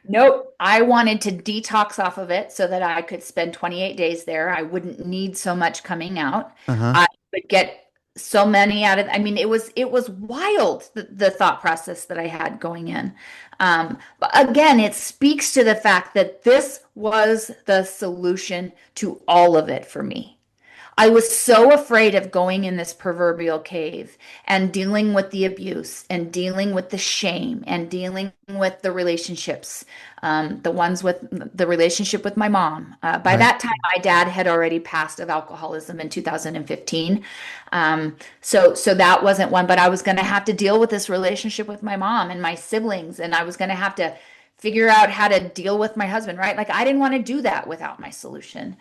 Nope. I wanted to detox off of it so that I could spend 28 days there. I wouldn't need so much coming out. Uh-huh. I would get so many out of, I mean, it was wild, the thought process that I had going in. But again, it speaks to the fact that this was the solution to all of it for me. I was so afraid of going in this proverbial cave and dealing with the abuse and dealing with the shame and dealing with the relationships, the ones with the relationship with my mom. By Right. that time, my dad had already passed of alcoholism in 2015. So that wasn't one, but I was going to have to deal with this relationship with my mom and my siblings, and I was going to have to figure out how to deal with my husband, right? Like I didn't want to do that without my solution.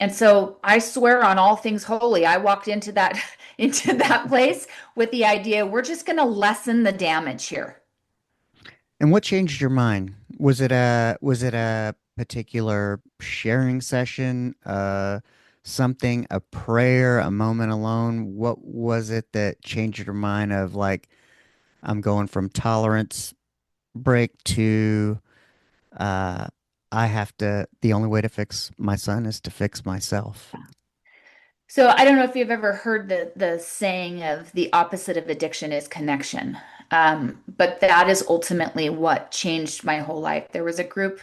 And so I swear on all things holy, I walked into that into that place with the idea we're just going to lessen the damage here. And what changed your mind? Was it a particular sharing session, something, a prayer, a moment alone? What was it that changed your mind of like, I'm going from tolerance break to uh the only way to fix my son is to fix myself. So I don't know if you've ever heard the saying of the opposite of addiction is connection. But that is ultimately what changed my whole life. There was a group,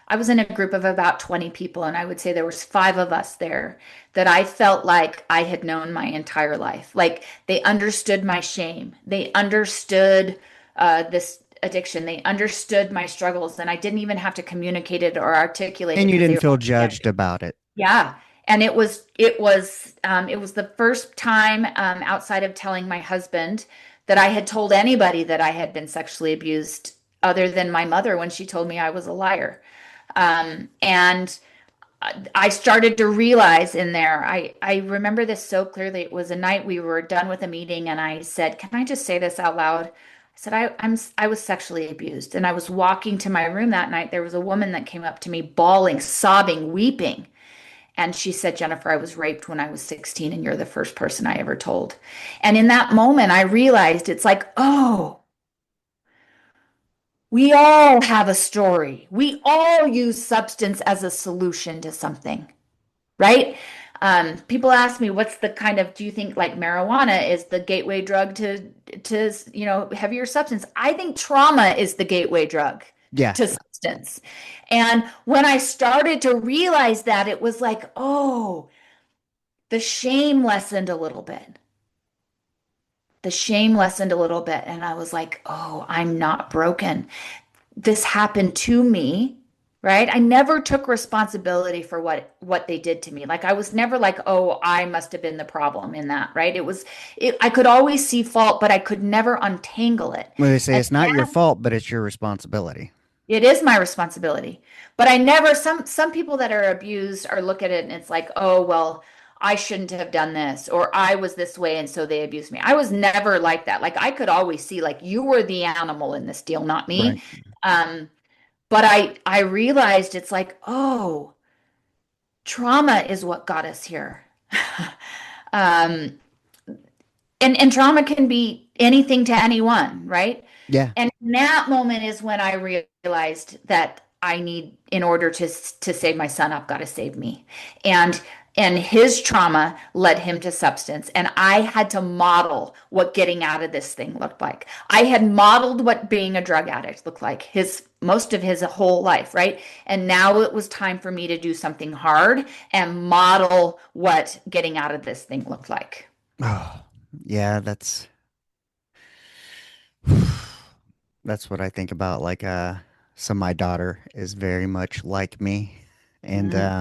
I was in a group of about 20 people, and I would say there was five of us there that I felt like I had known my entire life. Like they understood my shame. They understood this addiction. They understood my struggles, and I didn't even have to communicate it or articulate it And you because they didn't were feel like, judged about it. yeah. And it was the first time outside of telling my husband that I had told anybody that I had been sexually abused other than my mother when she told me I was a liar. And I started to realize in there, I remember this so clearly. It was a night we were done with a meeting, and I said, "Can I just say this out loud?" I said, I was sexually abused, and I was walking to my room that night. There was a woman that came up to me, bawling, sobbing, weeping, and she said, "Jennifer, I was raped when I was 16, and you're the first person I ever told." And in that moment, I realized it's like, oh, we all have a story. We all use substance as a solution to something, right? People ask me, what's the kind of, do you think like marijuana is the gateway drug to heavier substance? I think trauma is the gateway drug Yeah. to substance. And when I started to realize that, it was like, oh, the shame lessened a little bit. The shame lessened a little bit. And I was like, oh, I'm not broken. This happened to me, right? I never took responsibility for what they did to me. Like I was never like, oh, I must have been the problem in that, right? I could always see fault, but I could never untangle it. Well, they say And it's not your fault, but it's your responsibility. it is my responsibility. But I never some people that are abused or look at it and it's like, oh, well, I shouldn't have done this or I was this way and so they abused me. I was never like that. Like I could always see like you were the animal in this deal, not me. Right. Um, but I realized it's like, oh, trauma is what got us here. um, and trauma can be anything to anyone, right? Yeah. And in that moment is when I realized that I need, in order to save my son, I've got to save me. And and his trauma led him to substance. And I had to model what getting out of this thing looked like. I had modeled what being a drug addict looked like his most of his whole life, right? And now it was time for me to do something hard and model what getting out of this thing looked like. Oh, yeah, that's what I think about. Like, so my daughter is very much like me, and Mm,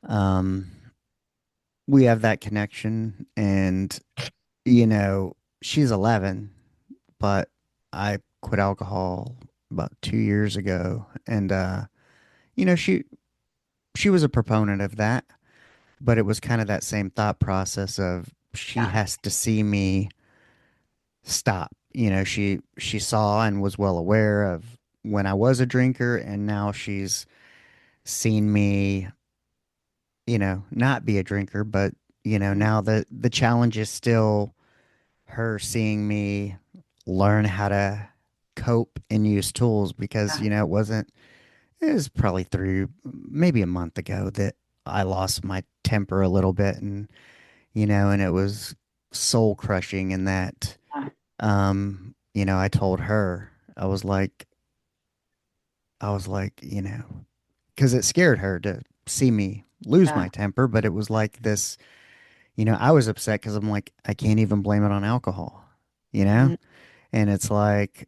um, we have that connection, and you know, she's 11, but I quit alcohol about 2 years ago, and you know, she was a proponent of that, but it was kind of that same thought process of she yeah. has to see me stop. You know, she saw and was well aware of when I was a drinker, and now she's seen me, not be a drinker, but Mm, now the challenge is still her seeing me learn how to cope and use tools because, yeah. it was probably maybe a month ago that I lost my temper a little bit and it was soul crushing in that I told her, I was like, because it scared her to see me lose Yeah. my temper, but it was like this, I was upset because I'm like, I can't even blame it on alcohol, you know? Mm. And it's like,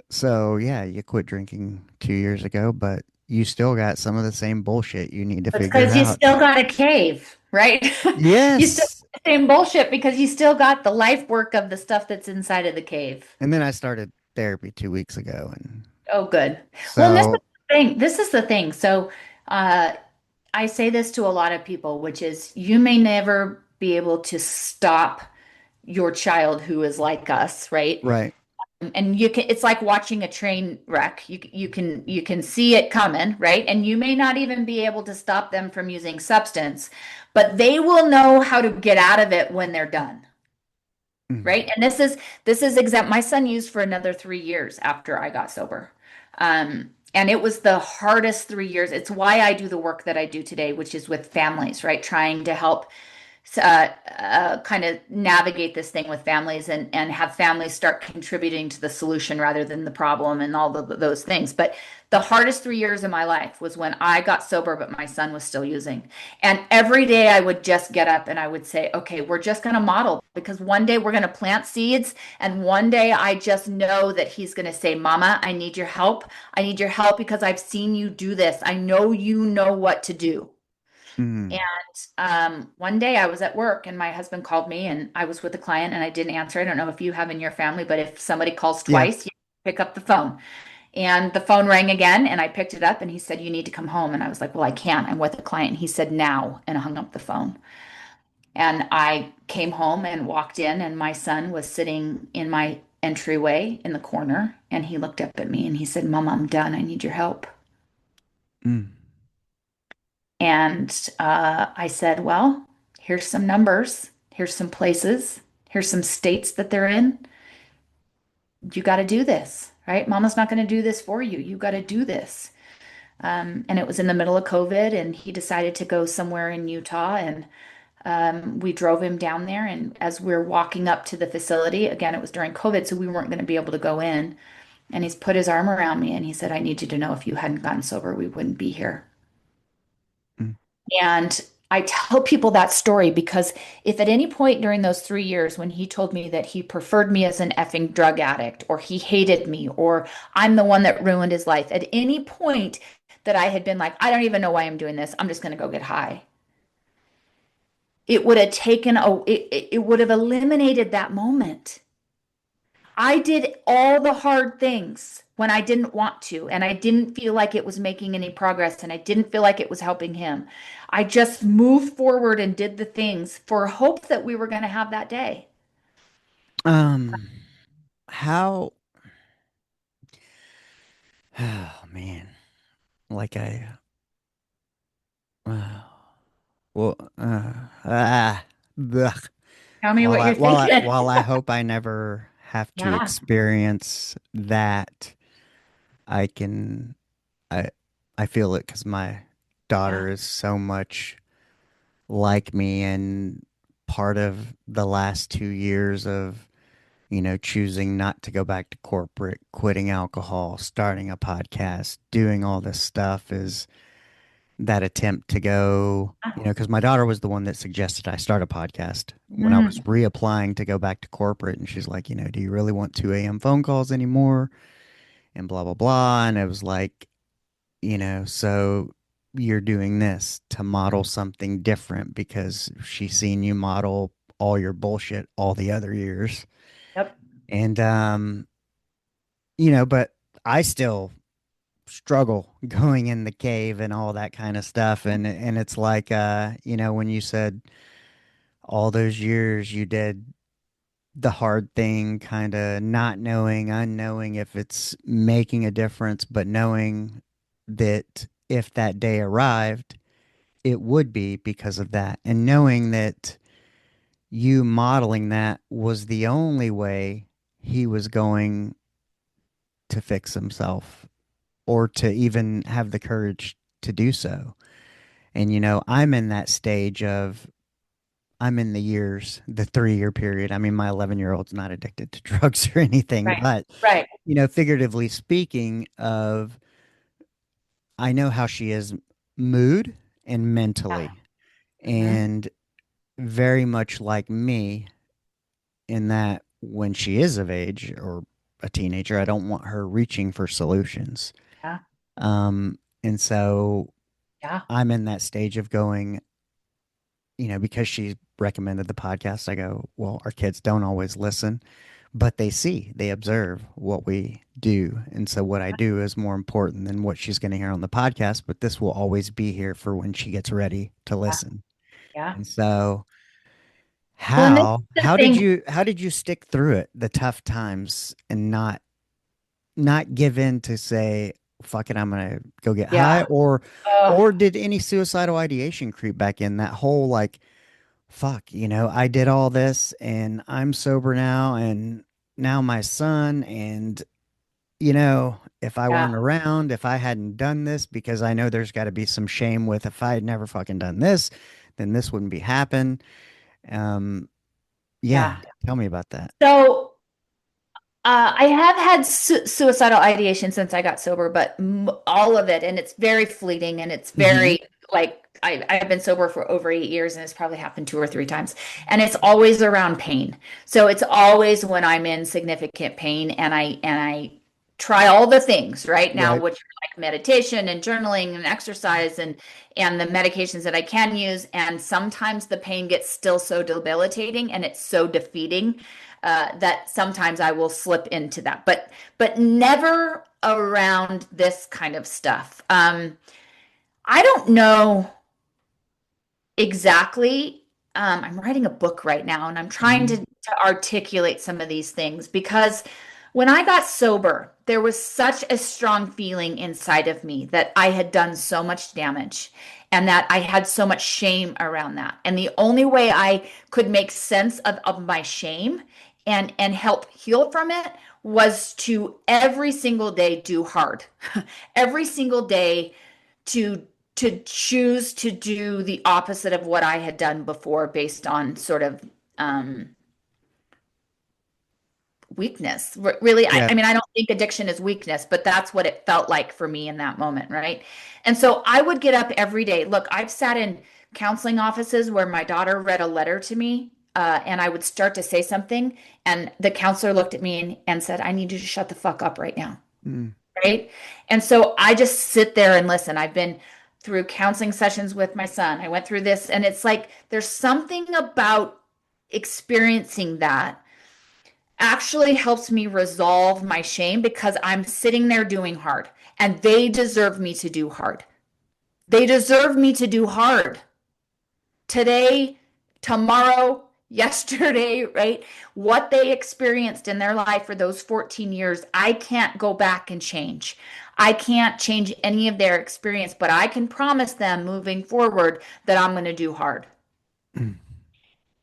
so yeah, you quit drinking 2 years ago, but you still got some of the same bullshit you need to That's figure because you out. still got a cave, right? You still Yes. got the same bullshit because you still got the life work of the stuff that's inside of the cave. And then I started therapy 2 weeks ago. And Oh, good. Well, and this is so, the thing. This is the thing. So, uh, I say this to a lot of people, which is you may never be able to stop your child who is like us, right? right. And you can, it's like watching a train wreck. You can see it coming, right? And you may not even be able to stop them from using substance, but they will know how to get out of it when they're done, right? Mhm. And this is exact. My son used for another 3 years after I got sober. And it was the hardest 3 years. It's why I do the work that I do today, which is with families, right? Trying to help kind of navigate this thing with families and have families start contributing to the solution rather than the problem and all those things. But the hardest 3 years of my life was when I got sober, but my son was still using. And every day I would just get up and I would say, okay, we're just going to model because one day we're going to plant seeds. And one day I just know that he's going to say, Mama, I need your help. I need your help because I've seen you do this. I know you know what to do. Mhm. And one day I was at work and my husband called me and I was with a client and I didn't answer. I don't know if you have in your family, but if somebody calls Yeah. twice, you pick up the phone. And the phone rang again, and I picked it up, and he said, "You need to come home." And I was like, "Well, I can't. I'm with a client." And he said, "Now," and hung up the phone. And I came home and walked in, and my son was sitting in my entryway in the corner. And he looked up at me and he said, "Mom, I'm done. I need your help." Mm. And I said, "Well, here's some numbers, here's some places, here's some states that they're in. You got to do this, right? Mama's not going to do this for you. You got to do this." And it was in the middle of COVID, and he decided to go somewhere in Utah. And we drove him down there. And as we're walking up to the facility, again, it was during COVID, so we weren't going to be able to go in. And he's put his arm around me and he said, "I need you to know if you hadn't gotten sober, we wouldn't be here." Mm. And I tell people that story because if at any point during those 3 years when he told me that he preferred me as an effing drug addict, or he hated me, or I'm the one that ruined his life, at any point that I had been like, "I don't even know why I'm doing this, I'm just going to go get high," it would have it would have eliminated that moment. I did all the hard things when I didn't want to, and I didn't feel like it was making any progress, and I didn't feel like it was helping him. I just moved forward and did the things for hope that we were going to have that day. Um, how, oh man, like uh, well, ugh. Tell me what you're thinking. While I hope I never have to Yeah, experience that, I can, I, I feel it because my yeah, daughter is so much like me, and part of the last 2 years of, choosing not to go back to corporate, quitting alcohol, starting a podcast, doing all this stuff is that attempt to go, because my daughter was the one that suggested I start a podcast when I was mm, reapplying to go back to corporate. And she's like, do you really want 2 a.m. phone calls anymore? And blah, blah, blah. And it was like, so you're doing this to model something different because she's seen you model all your bullshit all the other years. yep, And, but I still struggle going in the cave and all that kind of stuff. And it's like, when you said all those years you did the hard thing, kind of not knowing, unknowing if it's making a difference, but knowing that if that day arrived, it would be because of that. And knowing that you modeling that was the only way he was going to fix himself or to even have the courage to do so. And, I'm in that stage of, I'm in the years, the 3 year period. I mean, my 11-year-old's not addicted to drugs or anything, right, but, right, figuratively speaking, of, I know how she is mood and yeah, mentally, hmm, and very much like me in that when she is of age or a teenager, I don't want her reaching for solutions. yeah, And so yeah, I'm in that stage of going, because she recommended the podcast, I go, well, our kids don't always listen, but they see, they observe what we do. And so what I do is more important than what she's going to hear on the podcast, but this will always be here for when she gets ready to yeah, listen. yeah. And so Well, and this is the thing. how did you stick through it, the tough times, and not give in to say, fuck it, I'm gonna go get high, Yeah. or Oh, did any suicidal ideation creep back in? That whole like, fuck, I did all this and I'm sober now, and now my son, and if I yeah, weren't around, if I hadn't done this, because I know there's got to be some shame with, if I had never fucking done this, then this wouldn't be happen. Um, yeah, yeah. tell me about that. So I have had suicidal ideation since I got sober, but all of it, and it's very fleeting, and it's Hmm. very like I've been sober for over 8 years, and it's probably happened 2 or 3 times, and it's always around pain. So it's always when I'm in significant pain, and I try all the things right now, Right. which are like meditation and journaling and exercise and the medications that I can use, and sometimes the pain gets still so debilitating and it's so defeating that sometimes I will slip into that, but never. around this kind of stuff. I don't know exactly. I'm writing a book right now and I'm trying Mhm. to articulate some of these things because when I got sober, there was such a strong feeling inside of me that I had done so much damage and that I had so much shame around that. And the only way I could make sense of my shame and help heal from it was to every single day do hard. Every single day to choose to do the opposite of what I had done before based on sort of um, weakness. Really, Yeah. I mean, I don't think addiction is weakness, but that's what it felt like for me in that moment, right? And so I would get up every day. Look, I've sat in counseling offices where my daughter read a letter to me, and I would start to say something, and the counselor looked at me and said, I need you to shut the fuck up right now. Mm. Right? And so I just sit there and listen. I've been through counseling sessions with my son. I went through this, and it's like there's something about experiencing that actually helps me resolve my shame because I'm sitting there doing hard, and they deserve me to do hard. They deserve me to do hard today, tomorrow, yesterday, right? What they experienced in their life for those 14 years, I can't go back and change. I can't change any of their experience, but I can promise them moving forward that I'm going to do hard. Mm.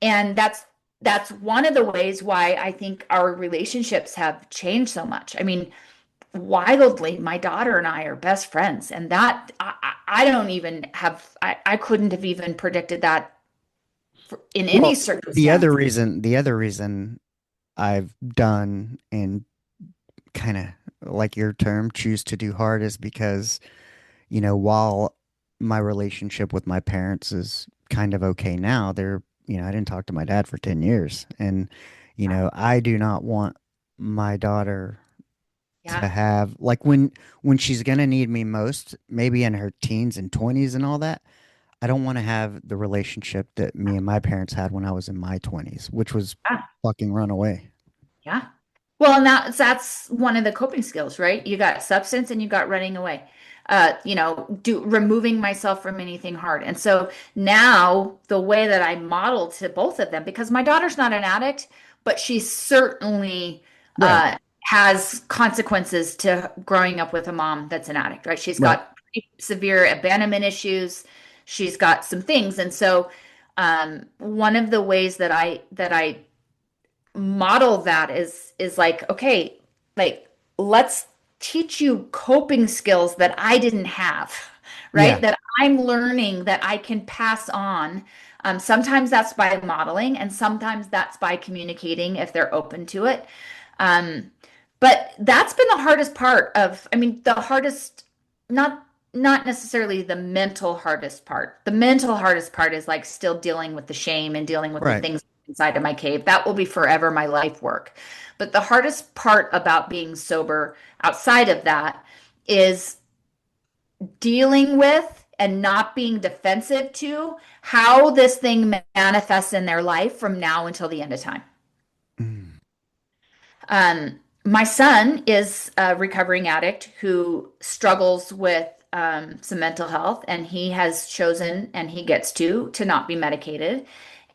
And that's one of the ways why I think our relationships have changed so much. I mean, wildly, my daughter and I are best friends, and that I don't even have I couldn't have even predicted that in any Well, circumstance. the other reason I've done and kind of like your term, choose to do hard is because, while my relationship with my parents is kind of okay now, I didn't talk to my dad for 10 years. And, I do not want my daughter to Yeah. have like when she's gonna need me most, maybe in her teens and 20s and all that. I don't want to have the relationship that me and my parents had when I was in my 20s, which was Yeah. fucking run away. Yeah. Well, and that's one of the coping skills, right? You got substance and you got running away. Do removing myself from anything hard. And so now the way that I model to both of them, because my daughter's not an addict, but she certainly Right. has consequences to growing up with a mom that's an addict, right? She's Right. got pretty severe abandonment issues. She's got some things. And so one of the ways that I model that is like, okay, like let's teach you coping skills that I didn't have, right? Yeah. That I'm learning that I can pass on. Sometimes that's by modeling, and sometimes that's by communicating if they're open to it. Um, but that's been the hardest part of, I mean, the hardest, not necessarily the mental hardest part. The mental hardest part is like still dealing with the shame and dealing with the Right. things inside of my cave. That will be forever my life work. But the hardest part about being sober outside of that is dealing with and not being defensive to how this thing manifests in their life from now until the end of time. Mm. My son is a recovering addict who struggles with some mental health, and he has chosen, and he gets to not be medicated.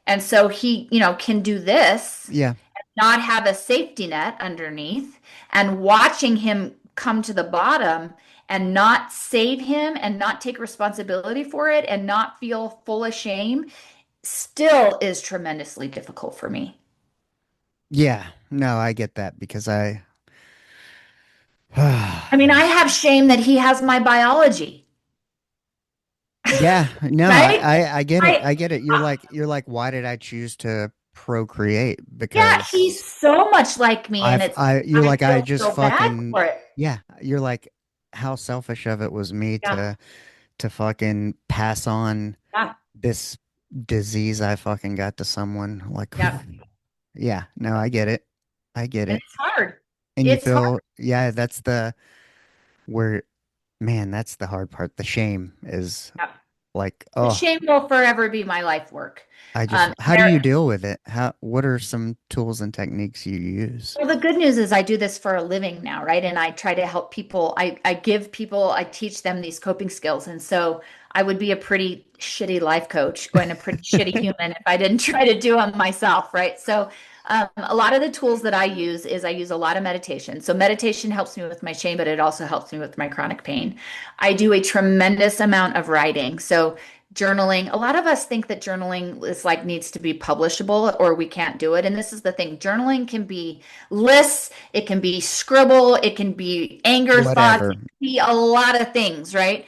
And so he, can do this, Yeah. not have a safety net underneath, and watching him come to the bottom and not save him and not take responsibility for it and not feel full of shame still is tremendously difficult for me. Yeah. No, I get that because I I mean, I there's have shame that he has my biology, yeah, no, right? I get it. I, I get it. You're like, why did I choose to procreate? yeah, Because he's so much like me, and you're I like, I feel just so bad fucking, for it. yeah, you're like, how selfish of it was me Yeah, to fucking pass on yeah, this disease I fucking got to someone. Like, yeah. yeah, no, I get it. I get And it. it's hard. And you It's hard. feel, yeah, where, man, that's the hard part. The shame is, Yeah. Like, The oh, shame will forever be my life work. how do you deal with it? What are some tools and techniques you use? Well, the good news is I do this for a living now, right? And I try to help people. I give people, I teach them these coping skills. And so I would be a pretty shitty life coach, going a pretty shitty human if I didn't try to do them myself, right? So a lot of the tools that I use is I use a lot of meditation. So meditation helps me with my shame, but it also helps me with my chronic pain. I do a tremendous amount of writing. So journaling, a lot of us think that journaling is like needs to be publishable or we can't do it. And this is the thing, journaling can be lists, it can be scribble, it can be anger thoughts, it Whatever. can be a lot of things, right?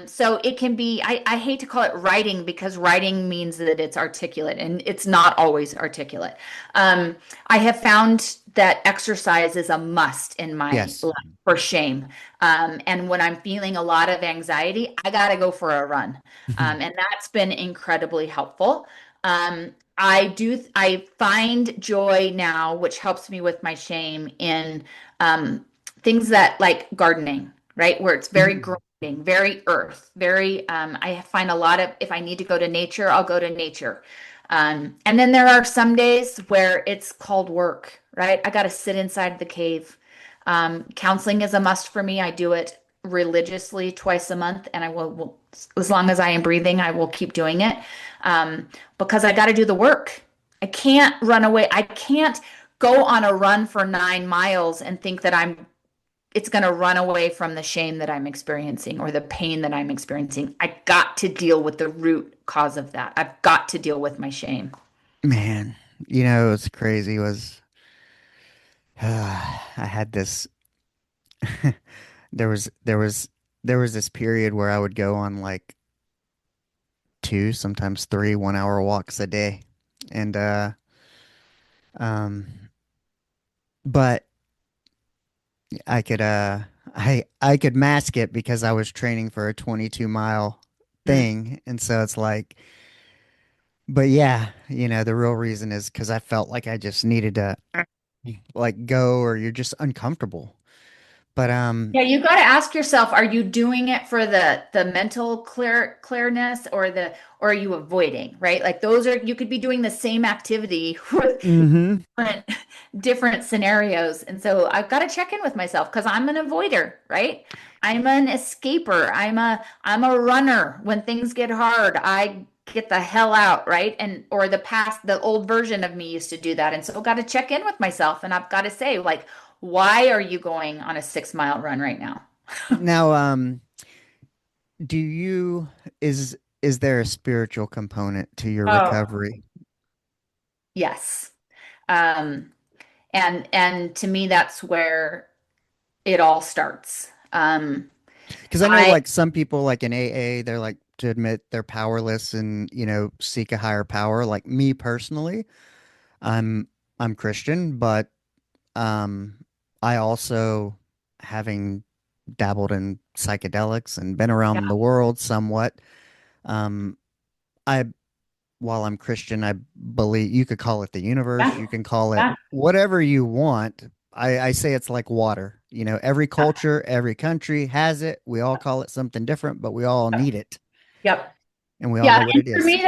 So it can be, I hate to call it writing because writing means that it's articulate and it's not always articulate. I have found that exercise is a must in my Yes. life for shame. And when I'm feeling a lot of anxiety, I got to go for a run. And that's been incredibly helpful. I find joy now, which helps me with my shame in things that like gardening, right? Where it's very Mhm. grounding, very earth, very, I find a lot of, if I need to go to nature, I'll go to nature. And then there are some days where it's called work, right? I got to sit inside the cave. Counseling is a must for me. I do it religiously twice a month, and as long as I am breathing, I will keep doing it because I got to do the work. I can't run away. I can't go on a run for 9 miles and think that it's going to run away from the shame that I'm experiencing or the pain that I'm experiencing. I got to deal with the root cause of that. I've got to deal with my shame. Man, what's crazy was I had this there was there was there was this period where I would go on like two, sometimes three 1 hour walks a day. And um but I could I could mask it because I was training for a 22-mile Mm. thing. And so it's like, but yeah, the real reason is because I felt like I just needed to like go, or you're just uncomfortable. But Yeah, you got to ask yourself, are you doing it for the mental clearness or are you avoiding, right? Like those are you could be doing the same activity with hmm different different scenarios. And so I've got to check in with myself because I'm an avoider, right? I'm an escaper. I'm a runner. When things get hard, I get the hell out, right? And or the old version of me used to do that. And so I've got to check in with myself and I've got to say, like, why are you going on a 6 mile run right now? Now, do you is there a spiritual component to your Oh, recovery? yes. Um, and to me, that's where it all starts. Because I know I like some people like in AA, they're like to admit they're powerless and, seek a higher power. Like me personally, I'm I'm Christian, but um I also, having dabbled in psychedelics and been Yeah, around the world somewhat, um I while I'm Christian, I believe you could call it the universe, yeah, you can call it yeah, whatever you want. I say it's like water. Every culture, every country has it. We all call it something different, but we all yeah. need it, Yep. and we all Yeah, know what and it for is. me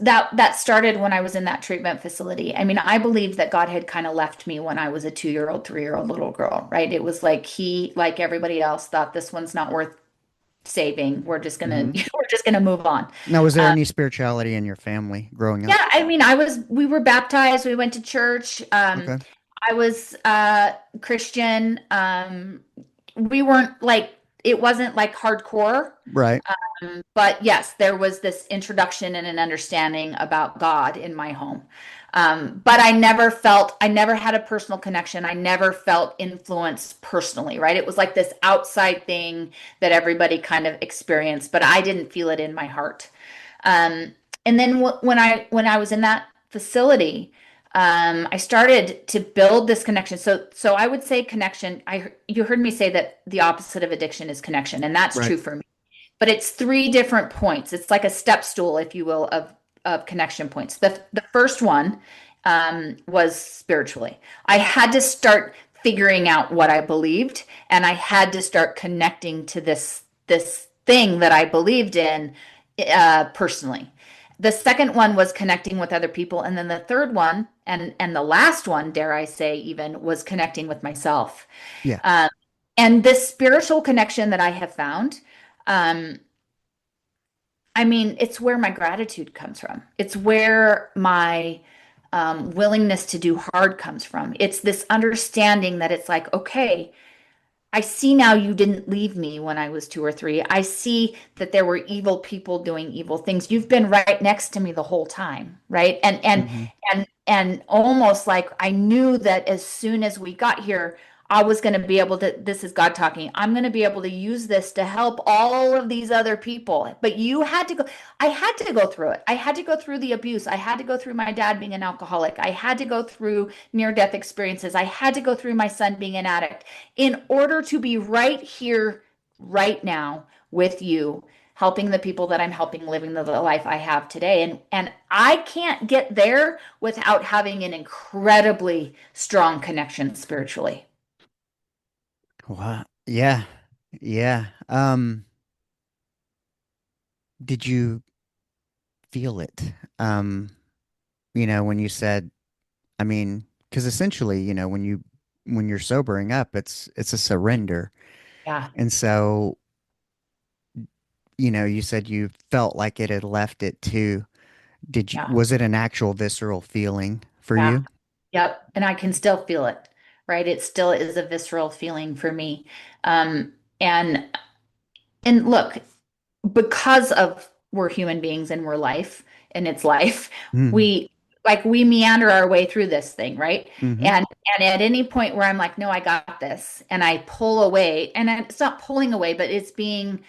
that started when I was in that treatment facility. I mean, I believe that God had kind of left me when I was a 2-year-old, 3-year-old little girl, right? It was like he, like everybody else, thought this one's not worth saving. We're just gonna hmm we're just gonna move on. Now, was there Um, any spirituality in your family growing up? yeah, I mean, we were baptized, we went to church. Okay. I was Christian. We weren't like it wasn't like hardcore. Right. But yes, there was this introduction and an understanding about God in my home. But I never had a personal connection. I never felt influenced personally, right? It was like this outside thing that everybody kind of experienced, but I didn't feel it in my heart. Um, and then when I was in that facility, I started to build this connection. So I would say connection. You heard me say that the opposite of addiction is connection, and that's Right. true for me, but it's three different points. It's like a step stool, if you will, of connection points. The first one was spiritually. I had to start figuring out what I believed, and I had to start connecting to this thing that I believed in personally. The second one was connecting with other people, and then the third one, and the last one, dare I say, even was connecting with myself. Yeah. Um, and this spiritual connection that I have found, um, I mean, it's where my gratitude comes from. It's where my willingness to do hard comes from. It's this understanding that it's like, okay, I see now you didn't leave me when I was two or three. I see that there were evil people doing evil things. You've been right next to me the whole time, right? Hmm. And almost like I knew that as soon as we got here, I was going to be able to, this is God talking, I'm going to be able to use this to help all of these other people. But you had to go, I had to go through it. I had to go through the abuse. I had to go through my dad being an alcoholic. I had to go through near-death experiences. I had to go through my son being an addict in order to be right here, right now with you, helping the people that I'm helping, living the life I have today. And I can't get there without having an incredibly strong connection spiritually. Wow. Yeah. Yeah. Did you feel it? Um, when you said, I mean, because essentially, when you're sobering up, it's a surrender. Yeah, And so, you said you felt like it had left it too. yeah, Was it an actual visceral feeling for yeah. you? Yep. And I can still feel it, right? It still is a visceral feeling for me. Um, and and look, because of we're human beings and we're life and it's life, Mm. we we meander our way through this thing, right? Hmm. And at any point where I'm like, no, I got this, and I pull away, and it's not pulling away, but it's being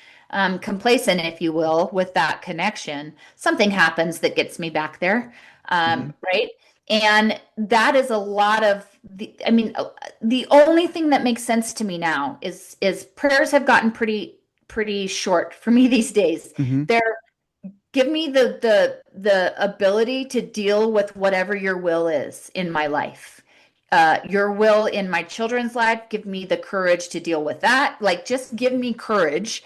complacent, if you will, with that connection, something happens that gets me back there, Hmm. right? And that is a lot of I mean, the only thing that makes sense to me now is prayers have gotten pretty short for me these days. Hmm. They're give me the ability to deal with whatever your will is in my life. Your will in my children's life, give me the courage to deal with that. Like just give me courage,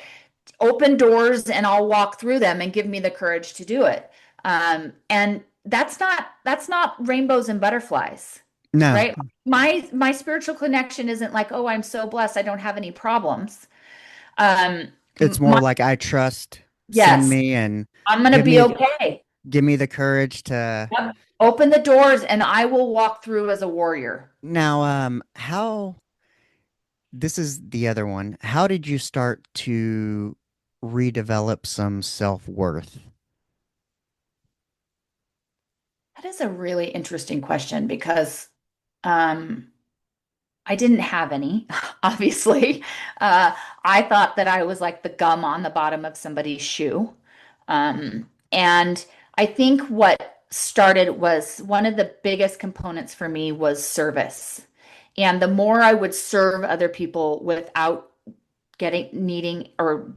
open doors and I'll walk through them and give me the courage to do it. And that's not rainbows and butterflies, No, right? My spiritual connection isn't like, oh, I'm so blessed, I don't have any problems. Um, it's more my like I trust, send Yes, me and I'm gonna give be me okay. give me the courage to Yep. Open the doors and I will walk through as a warrior. now how this is the other one. How did you start to redevelop some self-worth? That is a really interesting question because um, I didn't have any, obviously. I thought that I was like the gum on the bottom of somebody's shoe. And I think what started was one of the biggest components for me was service. And the more I would serve other people without getting needing or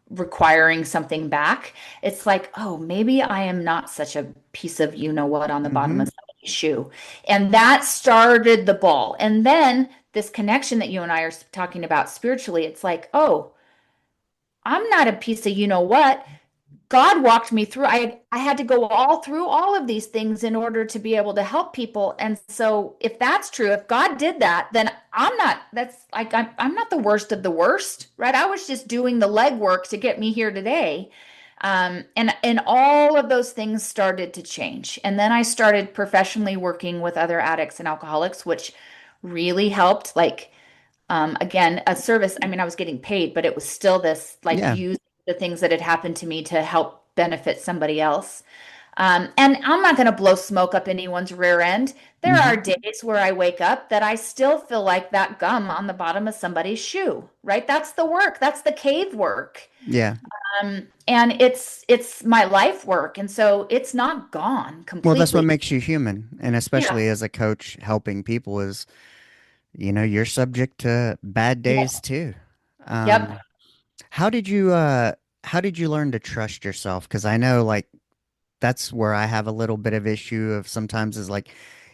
requiring something back, it's like, oh, maybe I am not such a piece of you know what on the bottom Hmm. of somebody's shoe. And that started the ball. And then this connection that you and I are talking about spiritually, it's like, oh, I'm not a piece of you know what. God walked me through. I had to go all through all of these things in order to be able to help people. And so if that's true, if God did that, then I'm not that's like I'm not the worst of the worst, right? I was just doing the legwork to get me here today. And all of those things started to change. And then I started professionally working with other addicts and alcoholics, which really helped. Like again, a service, I mean, I was getting paid, but it was still this like Yeah. use the things that had happened to me to help benefit somebody else. And I'm not going to blow smoke up anyone's rear end. There are Hmm. days where I wake up that I still feel like that gum on the bottom of somebody's shoe, right? That's the work. That's the cave work. Yeah. And it's my life work. And so it's not gone Well, that's what completely. makes you human. And Yeah. especially as a coach helping people is, you're subject to bad days Yep. too. Yep. Um, how did you how did you learn to trust yourself? Because I know like that's where I have a little bit of issue of sometimes is like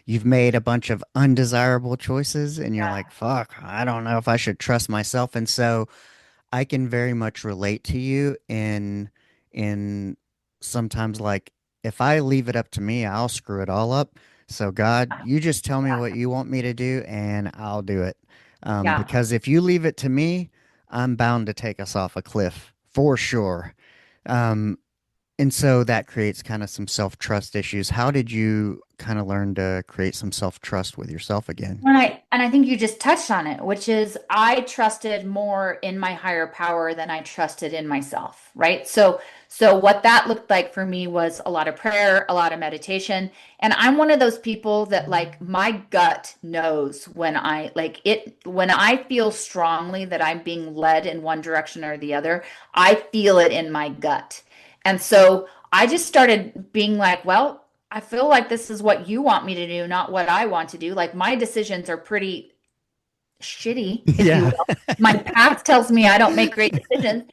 you've made a bunch of undesirable choices and you're like, fuck, I don't know if I should trust myself. And so I can very much relate to you in sometimes like if I leave it up to me, I'll screw it all up. So God, you just tell me what you want me to do and I'll do it. Yeah. Because if you leave it to me, I'm bound to take us off a cliff for sure. Um, and so that creates kind of some self-trust issues. How did you kind of learn to create some self-trust with yourself again? And I think you just touched on it, which is I trusted more in my higher power than I trusted in myself, right? So what that looked like for me was a lot of prayer, a lot of meditation, and I'm one of those people that like my gut knows when when I feel strongly that I'm being led in one direction or the other, I feel it in my gut. And so I just started being like, well, I feel like this is what you want me to do, not what I want to do. Like my decisions are pretty shitty, if you Yeah. will. My past tells me I don't make great decisions.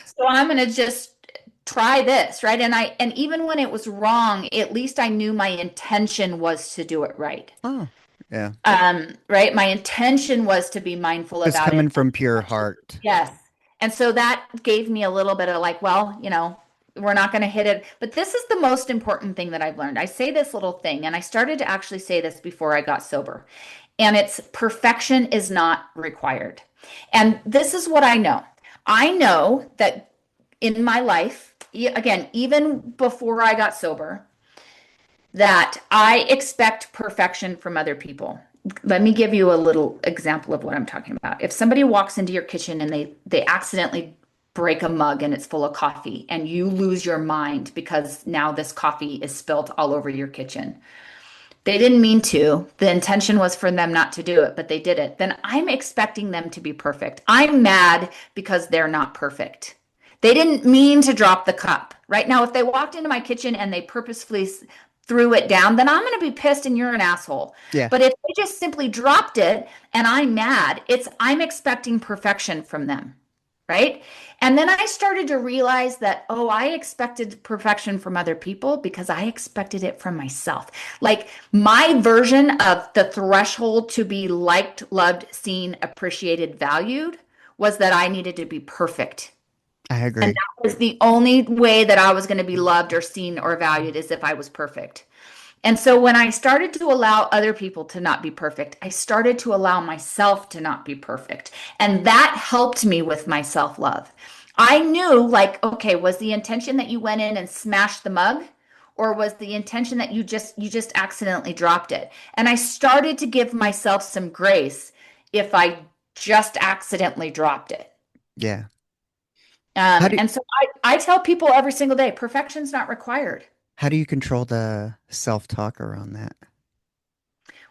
So I'm going to just try this, right? And even when it was wrong, at least I knew my intention was to do it right. Oh, yeah. Right? My intention was to be mindful It's about it. coming from pure heart. Yes. And so that gave me a little bit of like, well, we're not going to hit it. But this is the most important thing that I've learned. I say this little thing, and I started to actually say this before I got sober. And it's perfection is not required. And this is what I know. I know that in my life, again, even before I got sober, that I expect perfection from other people. Let me give you a little example of what I'm talking about. If somebody walks into your kitchen and they accidentally break a mug and it's full of coffee and you lose your mind because now this coffee is spilt all over your kitchen. They didn't mean to. The intention was for them not to do it, but they did it. Then I'm expecting them to be perfect. I'm mad because they're not perfect. They didn't mean to drop the cup. Right now, if they walked into my kitchen and they purposefully threw it down, then I'm going to be pissed and you're an asshole. Yeah. But if they just simply dropped it and I'm mad, I'm expecting perfection from them. Right. And then I started to realize that, oh, I expected perfection from other people because I expected it from myself. Like my version of the threshold to be liked, loved, seen, appreciated, valued was that I needed to be perfect. I And agree. that was the only way that I was going to be loved or seen or valued is if I was perfect. And so when I started to allow other people to not be perfect, I started to allow myself to not be perfect. And that helped me with my self-love. I knew like, okay, was the intention that you went in and smashed the mug? Or was the intention that you just accidentally dropped it? And I started to give myself some grace if I just accidentally dropped it. Yeah. How do And so I tell people every single day, perfection's not required. how do you control the self-talk around that?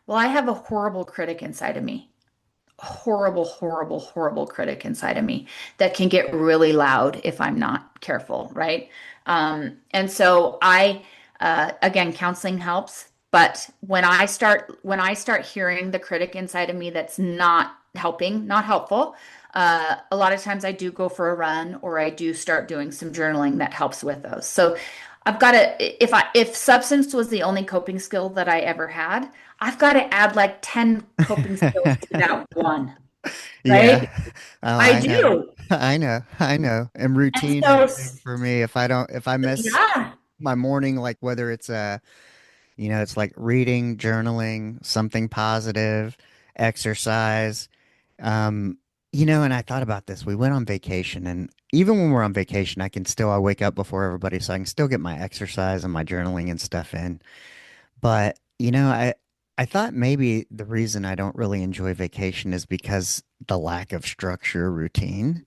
Well, I have a horrible critic inside of me. Horrible, horrible, horrible critic inside of me that can get really loud if I'm not careful, right? And so again, counseling helps, but when I start hearing the critic inside of me that's not helping, not helpful, a lot of times I do go for a run or I do start doing some journaling that helps with those. So I've got to, if substance was the only coping skill that I ever had, I've got to add like 10 coping skills to that one, right? Yeah. Oh, I I know. do. I know. I know. And And routine is so, big for me. If I miss yeah. my morning, like whether it's it's like reading, journaling, something positive, exercise. Um, and I thought about this. We went on vacation, and even when we're on vacation, I wake up before everybody, so I can still get my exercise and my journaling and stuff in. But, I thought maybe the reason I don't really enjoy vacation is because the lack of structure, routine,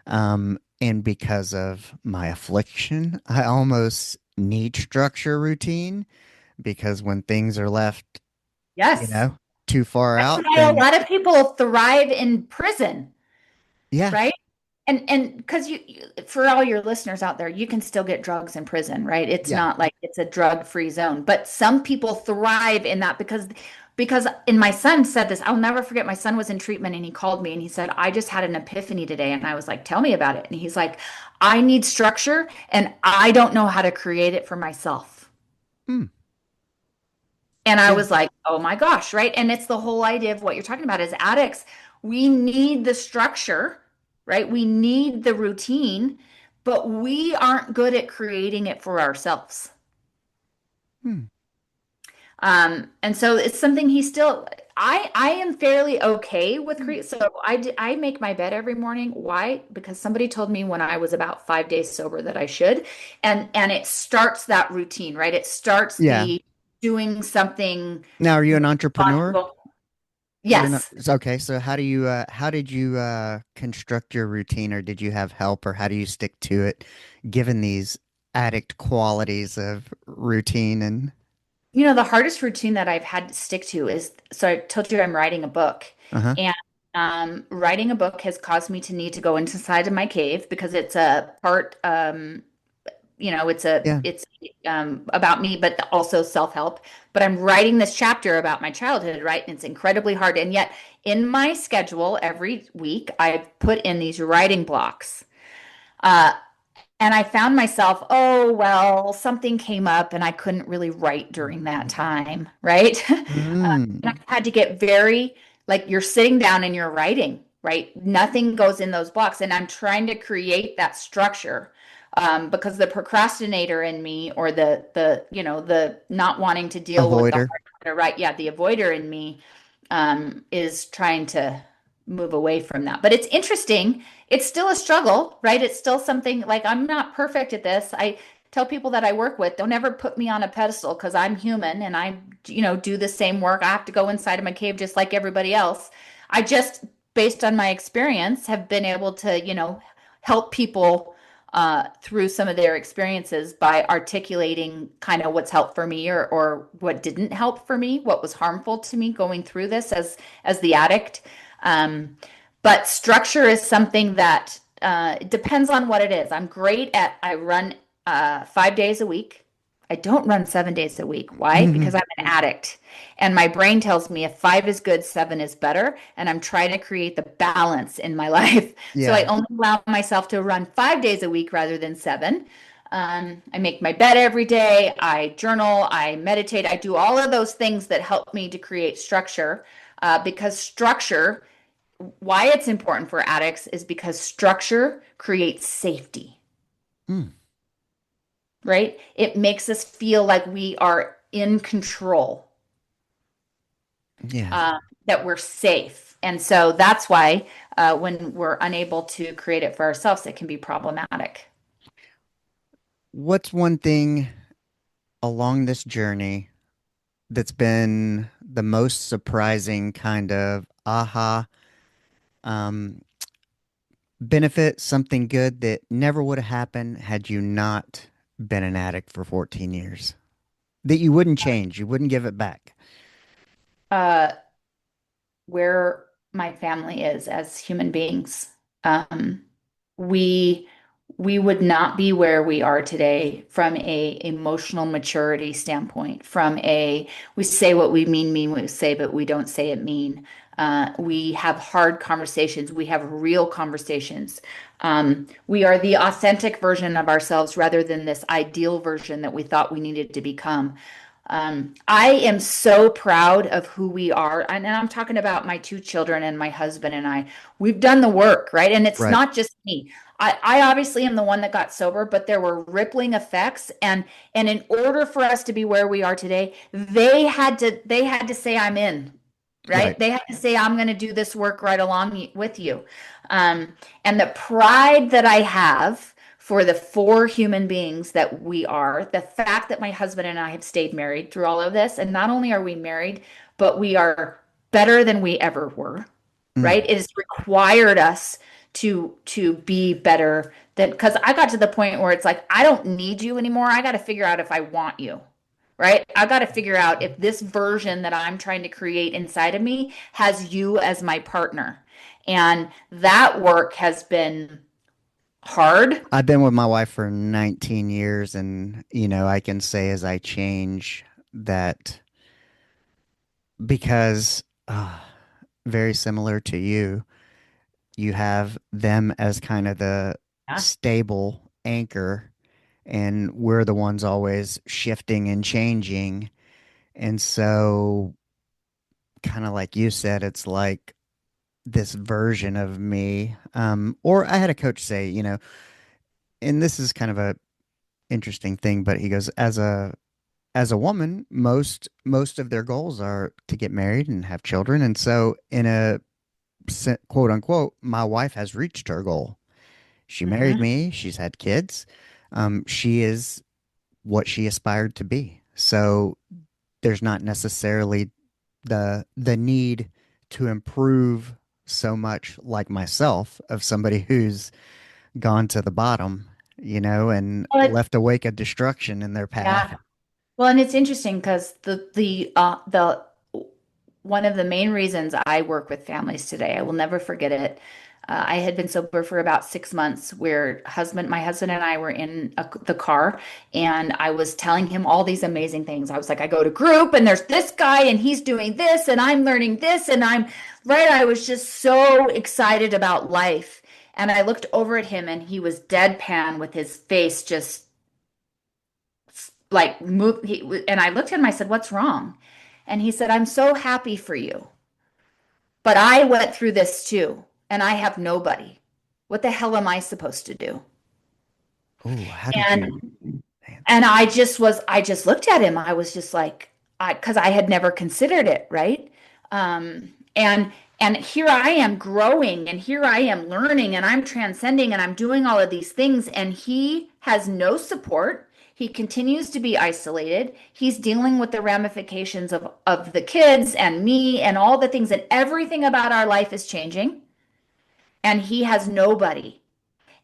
and because of my affliction. I almost need structure, routine, because when things are left, you Yes. know, too far That's out, why a then lot of people thrive in prison, yeah, right? And because for all your listeners out there, you can still get drugs in prison, right? It's yeah. not like it's a drug-free zone, but some people thrive in that because and my son said this. I'll never forget. My son was in treatment and he called me and he said, "I just had an epiphany today." And I was like, "Tell me about it." And he's like, "I need structure and I don't know how to create it for myself." Hmm. And I Yeah. was like, oh my gosh, right? And it's the whole idea of what you're talking about as addicts. We need the structure, right? We need the routine, but we aren't good at creating it for ourselves. Hmm. And so it's something he still, I am fairly okay with Hmm. create. So I make my bed every morning. Why? Because somebody told me when I was about 5 days sober that I should. And it starts that routine, right? It starts Yeah. the doing something Now, are you an entrepreneur? responsible. You're not. Yes. Okay. So how did you construct your routine, or did you have help, or how do you stick to it, given these addict qualities of routine and The hardest routine that I've had to stick to is, so I told you I'm writing a book, uh-huh. and writing a book has caused me to need to go inside of my cave because it's a part, Yeah. it's about me, but also self-help. But I'm writing this chapter about my childhood, right? And it's incredibly hard. And yet, in my schedule every week, I put in these writing blocks. Uh, and I found myself, oh, well, something came up and I couldn't really write during that time, right? And Mm. I had to get very, like, you're sitting down and you're writing, right? Nothing goes in those blocks. And I'm trying to create that structure, because the procrastinator in me, or the not wanting to deal with the Avoider. hard to write, yeah, the avoider in me, is trying to move away from that. But it's interesting. It's still a struggle, right? It's still something, like, I'm not perfect at this. I tell people that I work with, don't ever put me on a pedestal, because I'm human and I do the same work. I have to go inside of my cave just like everybody else. I just, based on my experience, have been able to, help people through some of their experiences by articulating kind of what's helped for me, or what didn't help for me, what was harmful to me going through this as the addict. Um, but structure is something that, it depends on what it is. I run 5 days a week. I don't run 7 days a week. Why? Because I'm an addict. And my brain tells me if five is good, seven is better. And I'm trying to create the balance in my life. So I Yeah. only allow myself to run 5 days a week rather than seven. I make my bed every day. I journal. I meditate. I do all of those things that help me to create structure, because structure, why it's important for addicts is because structure creates safety, Mm. right? It makes us feel like we are in control, Yeah. uh, that we're safe. And so that's why, when we're unable to create it for ourselves, it can be problematic. What's one thing along this journey that's been the most surprising kind of aha um, benefit, something good that never would have happened had you not been an addict for 14 years? That you wouldn't change, you wouldn't give it back. Uh, where my family is as human beings. Um, we we would not be where we are today from a emotional maturity standpoint. From a, we say what we mean we say, but we don't say it mean. We have hard conversations. We have real conversations. We are the authentic version of ourselves rather than this ideal version that we thought we needed to become. I am so proud of who we are. And I'm talking about my two children and my husband and I. We've done the work, right? And it's Right. not just me. I obviously am the one that got sober, but there were rippling effects. And in order for us to be where we are today, they had to say I'm in, right? Right. They had to say I'm going to do this work right along with you. Um, and the pride that I have for the four human beings that we are, the fact that my husband and I have stayed married through all of this, and not only are we married, but we are better than we ever were, right? Mm. It has required us to be better than, because I got to the point where it's like, I don't need you anymore. I got to figure out if I want you. Right? I got to figure out if this version that I'm trying to create inside of me has you as my partner. And that work has been hard. I've been with my wife for 19 years, and I can say as I change that because very similar to you, you have them as kind of the Yeah. stable anchor, and we're the ones always shifting and changing. And so, kind of like you said, it's like this version of me. Or I had a coach say, and this is kind of a interesting thing, but he goes, as a woman, most of their goals are to get married and have children. And so in a quote unquote, my wife has reached her goal. She married Hmm. me, she's had kids. She is what she aspired to be. So there's not necessarily the need to improve so much like myself of somebody who's gone to the bottom, and Well, left a wake of destruction in their path. yeah. Well, and it's interesting because the one of the main reasons I work with families today, I will never forget it. I had been sober for about 6 months, where my husband and I were in the car, and I was telling him all these amazing things. I was like, I go to group, and there's this guy, and he's doing this, and I'm learning this, and I'm right. I was just so excited about life, and I looked over at him, and he was deadpan with his face just like move. And I looked at him. I said, "What's wrong?" And he said, "I'm so happy for you. But I went through this too, and I have nobody. What the hell am I supposed to do?" Oh, how did And you, man? I just looked at him. I was just like, because I had never considered it, right? And here I am growing, and here I am learning, and I'm transcending, and I'm doing all of these things, and he has no support. He continues to be isolated. He's dealing with the ramifications of the kids and me and all the things, and everything about our life is changing, and he has nobody.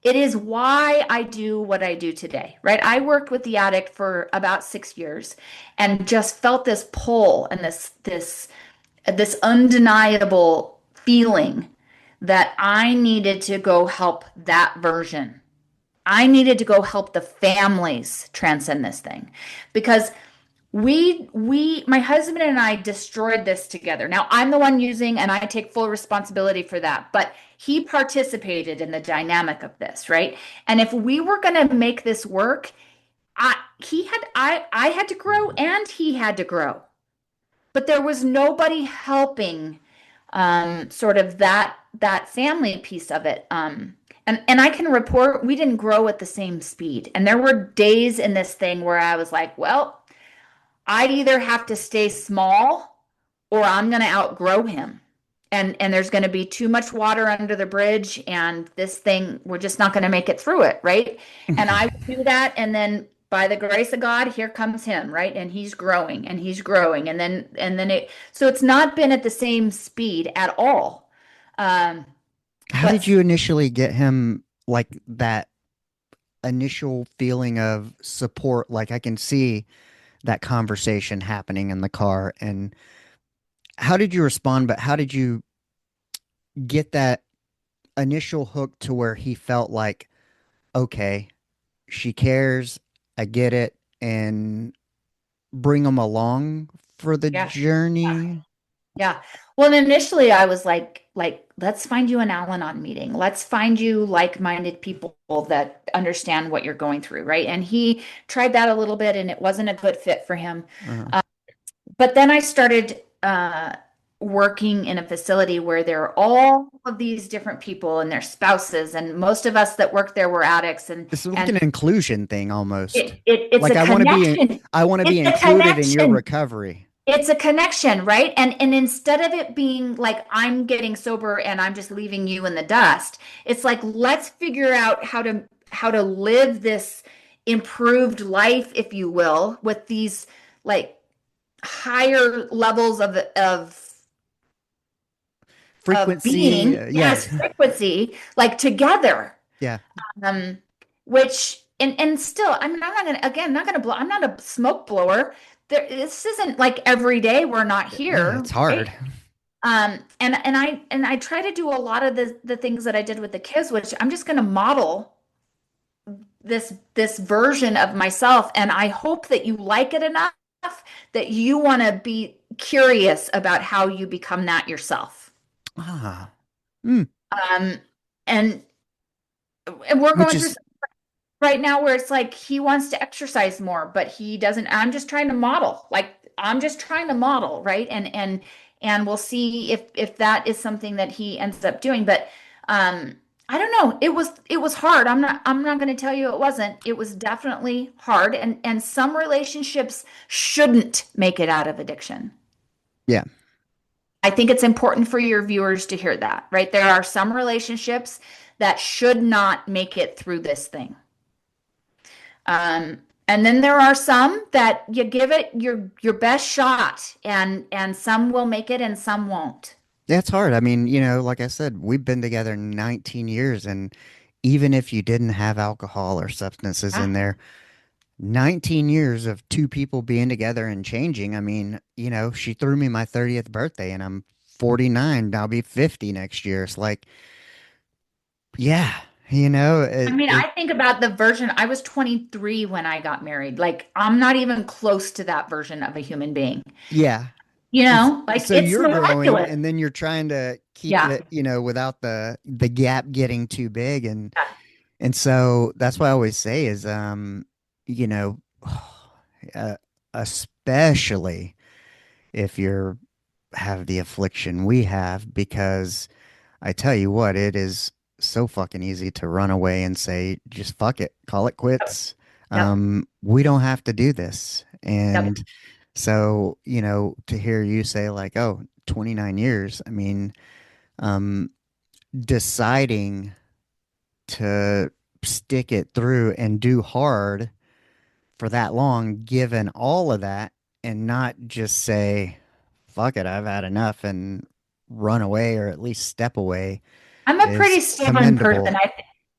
It is why I do what I do today, right? I worked with the addict for about 6 years and just felt this pull and this undeniable feeling that I needed to go help that version. I needed to go help the families transcend this thing because my husband and I destroyed this together. Now I'm the one using, and I take full responsibility for that, but he participated in the dynamic of this, right? And if we were going to make this work, I had to grow and he had to grow. But there was nobody helping sort of that family piece of it. And I can report we didn't grow at the same speed. And there were days in this thing where I was like, well, I'd either have to stay small or I'm going to outgrow him. And there's going to be too much water under the bridge, and this thing, we're just not going to make it through it, right? And I would do that, and then by the grace of God, here comes him, right? And he's growing and he's growing, and then it so it's not been at the same speed at all. Um, How did but you initially get him like that initial feeling of support? Like I can see that conversation happening in the car. And how did you respond? But how did you get that initial hook to where he felt like, okay, she cares, I get it, and bring him along for the yeah. journey? Yeah. Well, and initially I was like, let's find you an Al-Anon meeting. Let's find you like-minded people that understand what you're going through, right? And he tried that a little bit and it wasn't a good fit for him. Uh, But then I started working in a facility where there are all of these different people and their spouses, and most of us that work there were addicts, and this is like and an inclusion thing almost. it's Like a connection. I want to be It's a included in your connection. recovery. It's a connection, right? And instead of it being like I'm getting sober and I'm just leaving you in the dust, it's like let's figure out how to live this improved life, if you will, with these like higher levels of Frequency, being, yeah, yes, frequency, like together. yeah, Which and still, I mean, I'm not gonna again, not gonna blow. I'm not a smoke blower. This isn't like every day we're not yeah, here, it's hard. right? And I try to do a lot of the things that I did with the kids, which I'm just going to model this version of myself, and I hope that you like it enough that you want to be curious about how you become that yourself. Ah, mm, Um, and and we're which going through is something right now where it's like he wants to exercise more, but he doesn't. I'm just trying to model, right? And we'll see if that is something that he ends up doing. But I don't know. It was hard. I'm not going to tell you it wasn't. It was definitely hard, and some relationships shouldn't make it out of addiction. Yeah, I think it's important for your viewers to hear that, right? There are some relationships that should not make it through this thing. And then there are some that you give it your best shot, and some will make it and some won't. that's hard. I mean, like I said, we've been together 19 years, and even if you didn't have alcohol or substances Yeah. in there, 19 years of two people being together and changing. I mean, she threw me my 30th birthday and I'm 49. I'll be 50 next year. It's like, yeah, I it, mean, it, I think about the version I was 23 when I got married. Like, I'm not even close to that version of a human being. yeah. And Like so it's you're growing miraculous. and then you're trying to keep Yeah. it, without the gap getting too big. And, Yeah. and so that's what I always say is, you know, uh, especially if you're have the affliction we have, because I tell you what, it is so fucking easy to run away and say, just fuck it, call it quits. Yep. We don't have to do this. Yep. And so, to hear you say like, oh, 29 years, I mean, um, deciding to stick it through and do hard for that long, given all of that, and not just say, fuck it, I've had enough and run away or at least step away I'm a is pretty stubborn person. commendable.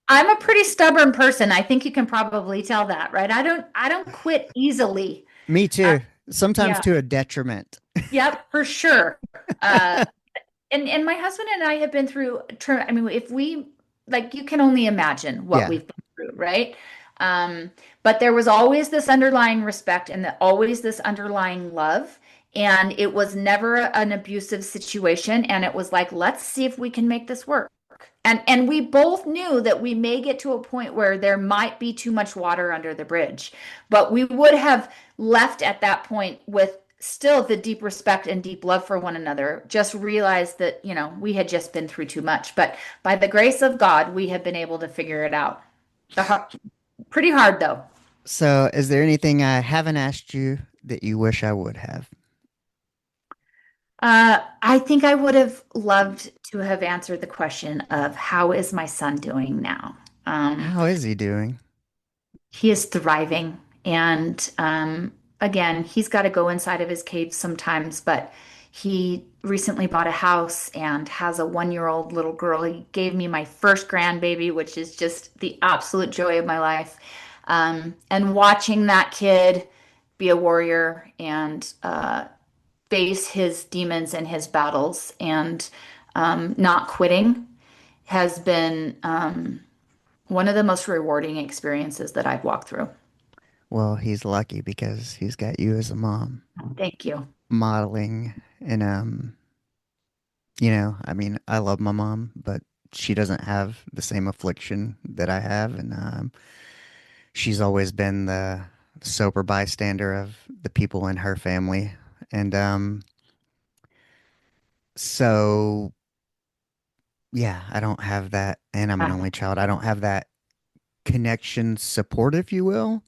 I'm a pretty stubborn person. I think you can probably tell that, right? I don't quit easily. Me Uh, too. Sometimes yeah. to a detriment. Yep, for sure. Uh, and my husband and I have been through, I mean, if we, like, you can only imagine what Yeah. we've been through, right? Um, but there was always this underlying respect and always this underlying love. And it was never an abusive situation. And it was like, let's see if we can make this work. And we both knew that we may get to a point where there might be too much water under the bridge, but we would have left at that point with still the deep respect and deep love for one another. Just realized that, we had just been through too much. But by the grace of God, we have been able to figure it out. Pretty hard though. So, is there anything I haven't asked you that you wish I would have? I think I would have loved to have answered the question of how is my son doing now? How is he doing? He is thriving. And again, he's got to go inside of his cave sometimes, but he recently bought a house and has a 1 year old little girl. He gave me my first grandbaby, which is just the absolute joy of my life. And watching that kid be a warrior and face his demons and his battles and not quitting has been one of the most rewarding experiences that I've walked through. Well, he's lucky because he's got you as a mom Thank you. modeling. And, I mean, I love my mom, but she doesn't have the same affliction that I have. And, she's always been the sober bystander of the people in her family. And, so yeah, I don't have that. And I'm an Yeah. only child. I don't have that connection support, if you will,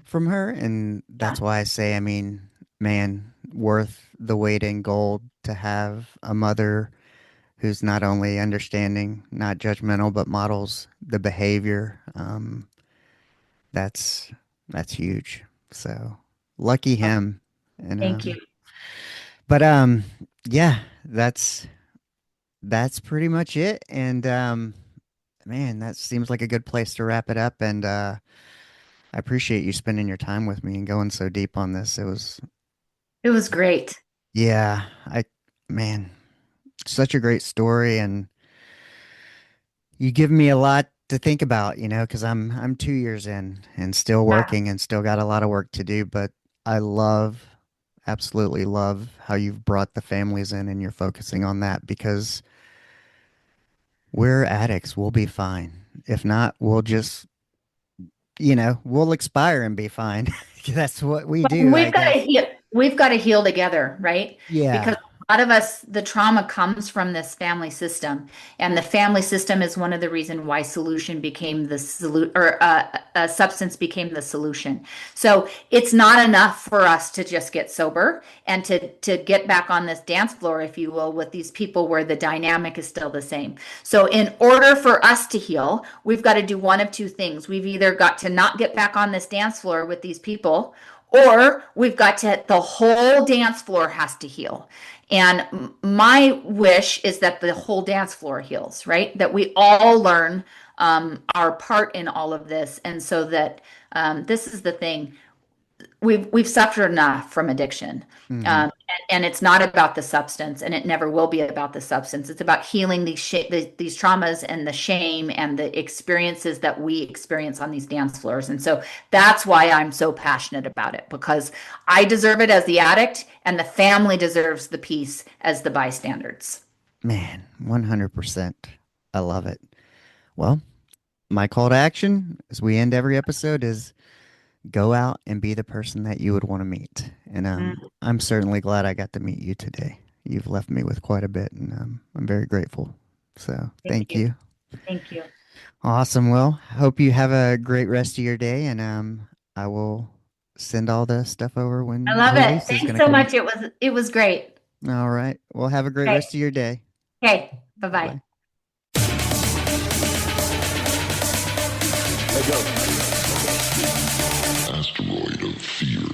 from her. And Yeah. that's why I say, I mean, man, worth the weight in gold to have a mother who's not only understanding, not judgmental, but models the behavior. That's that's huge. So lucky him. And Thank you. but yeah, that's pretty much it. And man, that seems like a good place to wrap it up. And I appreciate you spending your time with me and going so deep on this. It was, It was great. yeah, man, such a great story, and you give me a lot to think about, because I'm 2 years in and still Yeah. working and still got a lot of work to do. But I absolutely love how you've brought the families in and you're focusing on that because we're addicts. We'll be fine. If not, we'll just, we'll expire and be fine. That's what we But do, I we've got to guess. heal. We've got to heal together, right? Because Yeah. lot of us, the trauma comes from this family system, and the family system is one of the reason why solution became the solution, or substance became the solution. So it's not enough for us to just get sober and to get back on this dance floor, if you will, with these people where the dynamic is still the same. So in order for us to heal, we've got to do one of two things. We've either got to not get back on this dance floor with these people, or we've got to, the whole dance floor has to heal. And my wish is that the whole dance floor heals, right? That we all learn our part in all of this. And so that this is the thing, we've suffered enough from addiction. Hmm. And it's not about the substance, and it never will be about the substance. It's about healing these traumas and the shame and the experiences that we experience on these dance floors. And so that's why I'm so passionate about it, because I deserve it as the addict, and the family deserves the peace as the bystanders. Man, 100%. I love it. Well, my call to action as we end every episode is go out and be the person that you would want to meet. And Mm, I'm certainly glad I got to meet you today. You've left me with quite a bit, and I'm very grateful. So thank thank you. you. Thank you. Awesome. Well, hope you have a great rest of your day, and I will send all the stuff over I when the love it. release is Thanks going to so come out. much. It was great. All right. Well, have a great Okay. rest of your day. Okay. Bye Bye-bye. bye. Let go. Asteroid of fear.